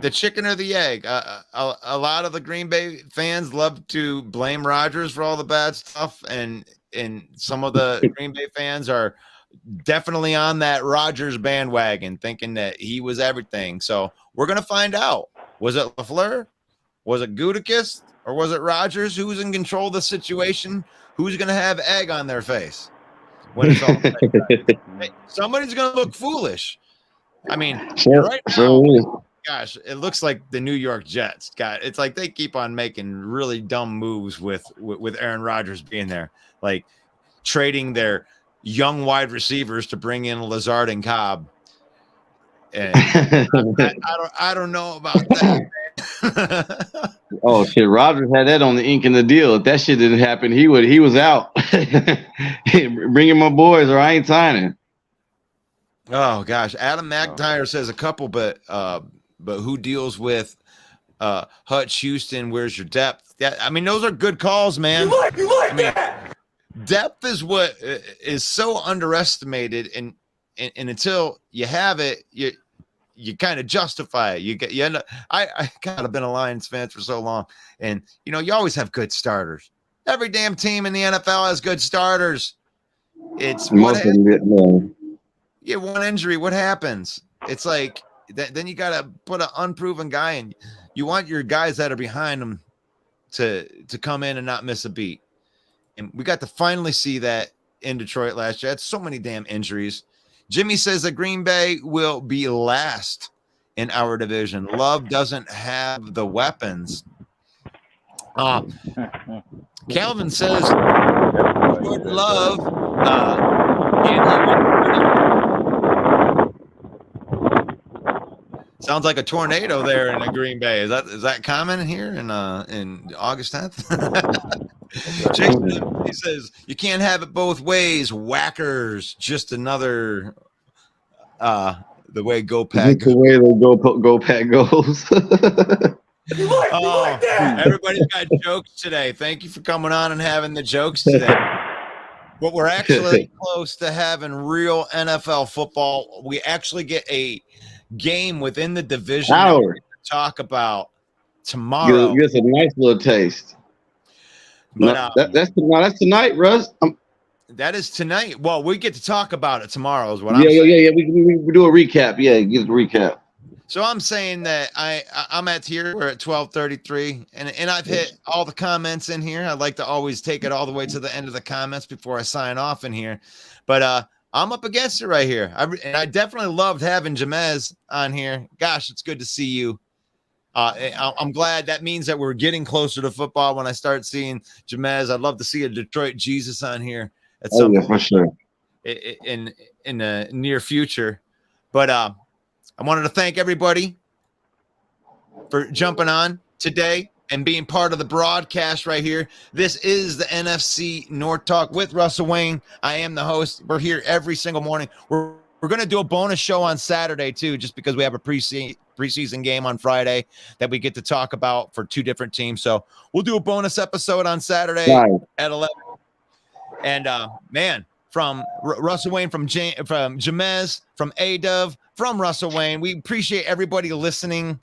the chicken or the egg. A lot of the Green Bay fans love to blame Rodgers for all the bad stuff, and some of the Green Bay fans are definitely on that Rodgers bandwagon, thinking that he was everything. So we're gonna find out. Was it LaFleur? Was it Gutekunst? Or was it Rodgers? Who's in control of the situation? Who's gonna have egg on their face when it's all hey, somebody's gonna look foolish. I mean, right now, gosh, it looks like the New York Jets. It's like they keep on making really dumb moves with Aaron Rodgers being there, like trading their young wide receivers to bring in Lazard and Cobb. And I don't know about that, man. Oh shit, Rodgers had that on the ink in the deal. If that shit didn't happen, he was out. Bring in my boys or I ain't signing. Oh gosh, Adam McIntyre says a couple, but who deals with Hutch, Houston? Where's your depth? Yeah, I mean, those are good calls, man. You like that? Depth is what is so underestimated, and until you have it, you kind of justify it. You end up, I kind of been a Lions fan for so long, and you always have good starters. Every damn team in the NFL has good starters. It's you get one injury, what happens? It's like then you got to put an unproven guy in. You want your guys that are behind them to come in and not miss a beat. And we got to finally see that in Detroit last year. Had so many damn injuries. Jimmy says that Green Bay will be last in our division. Love doesn't have the weapons. Calvin says Jordan Love sounds like a tornado there in the Green Bay. Is that common here in August 10th? Jason, he says you can't have it both ways. Whackers, just another the way Go Pack goes. The way the Go Pack goes. You like that? Everybody's got jokes today. Thank you for coming on and having the jokes today. But we're actually close to having real NFL football. We actually get a game within the division to talk about tomorrow. Give us a nice little taste. But that's tonight, Russ. That is tonight. Well, we get to talk about it tomorrow. Is what I'm saying. Yeah. We do a recap. Yeah, give us a recap. So I'm saying that I'm at here. We're at 12:33, and I've hit all the comments in here. I like to always take it all the way to the end of the comments before I sign off in here. But I'm up against it right here. I definitely loved having Jamez on here. Gosh, it's good to see you. I'm glad. That means that we're getting closer to football when I start seeing Jamez. I'd love to see a Detroit Jesus on here at some point for sure in the near future. But I wanted to thank everybody for jumping on today and being part of the broadcast right here. This is the NFC North Talk with Russell Wayne. I am the host. We're here every single morning. We're going to do a bonus show on Saturday too, just because we have a preseason game on Friday that we get to talk about for two different teams. So we'll do a bonus episode on Saturday at 11. And man, from Russell Wayne, from Jamez, from A-Dove, from Russell Wayne, we appreciate everybody listening,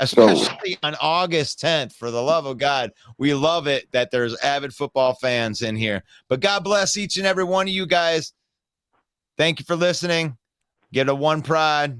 especially on August 10th. For the love of God, we love it that there's avid football fans in here. But God bless each and every one of you guys. Thank you for listening. Get a one pride.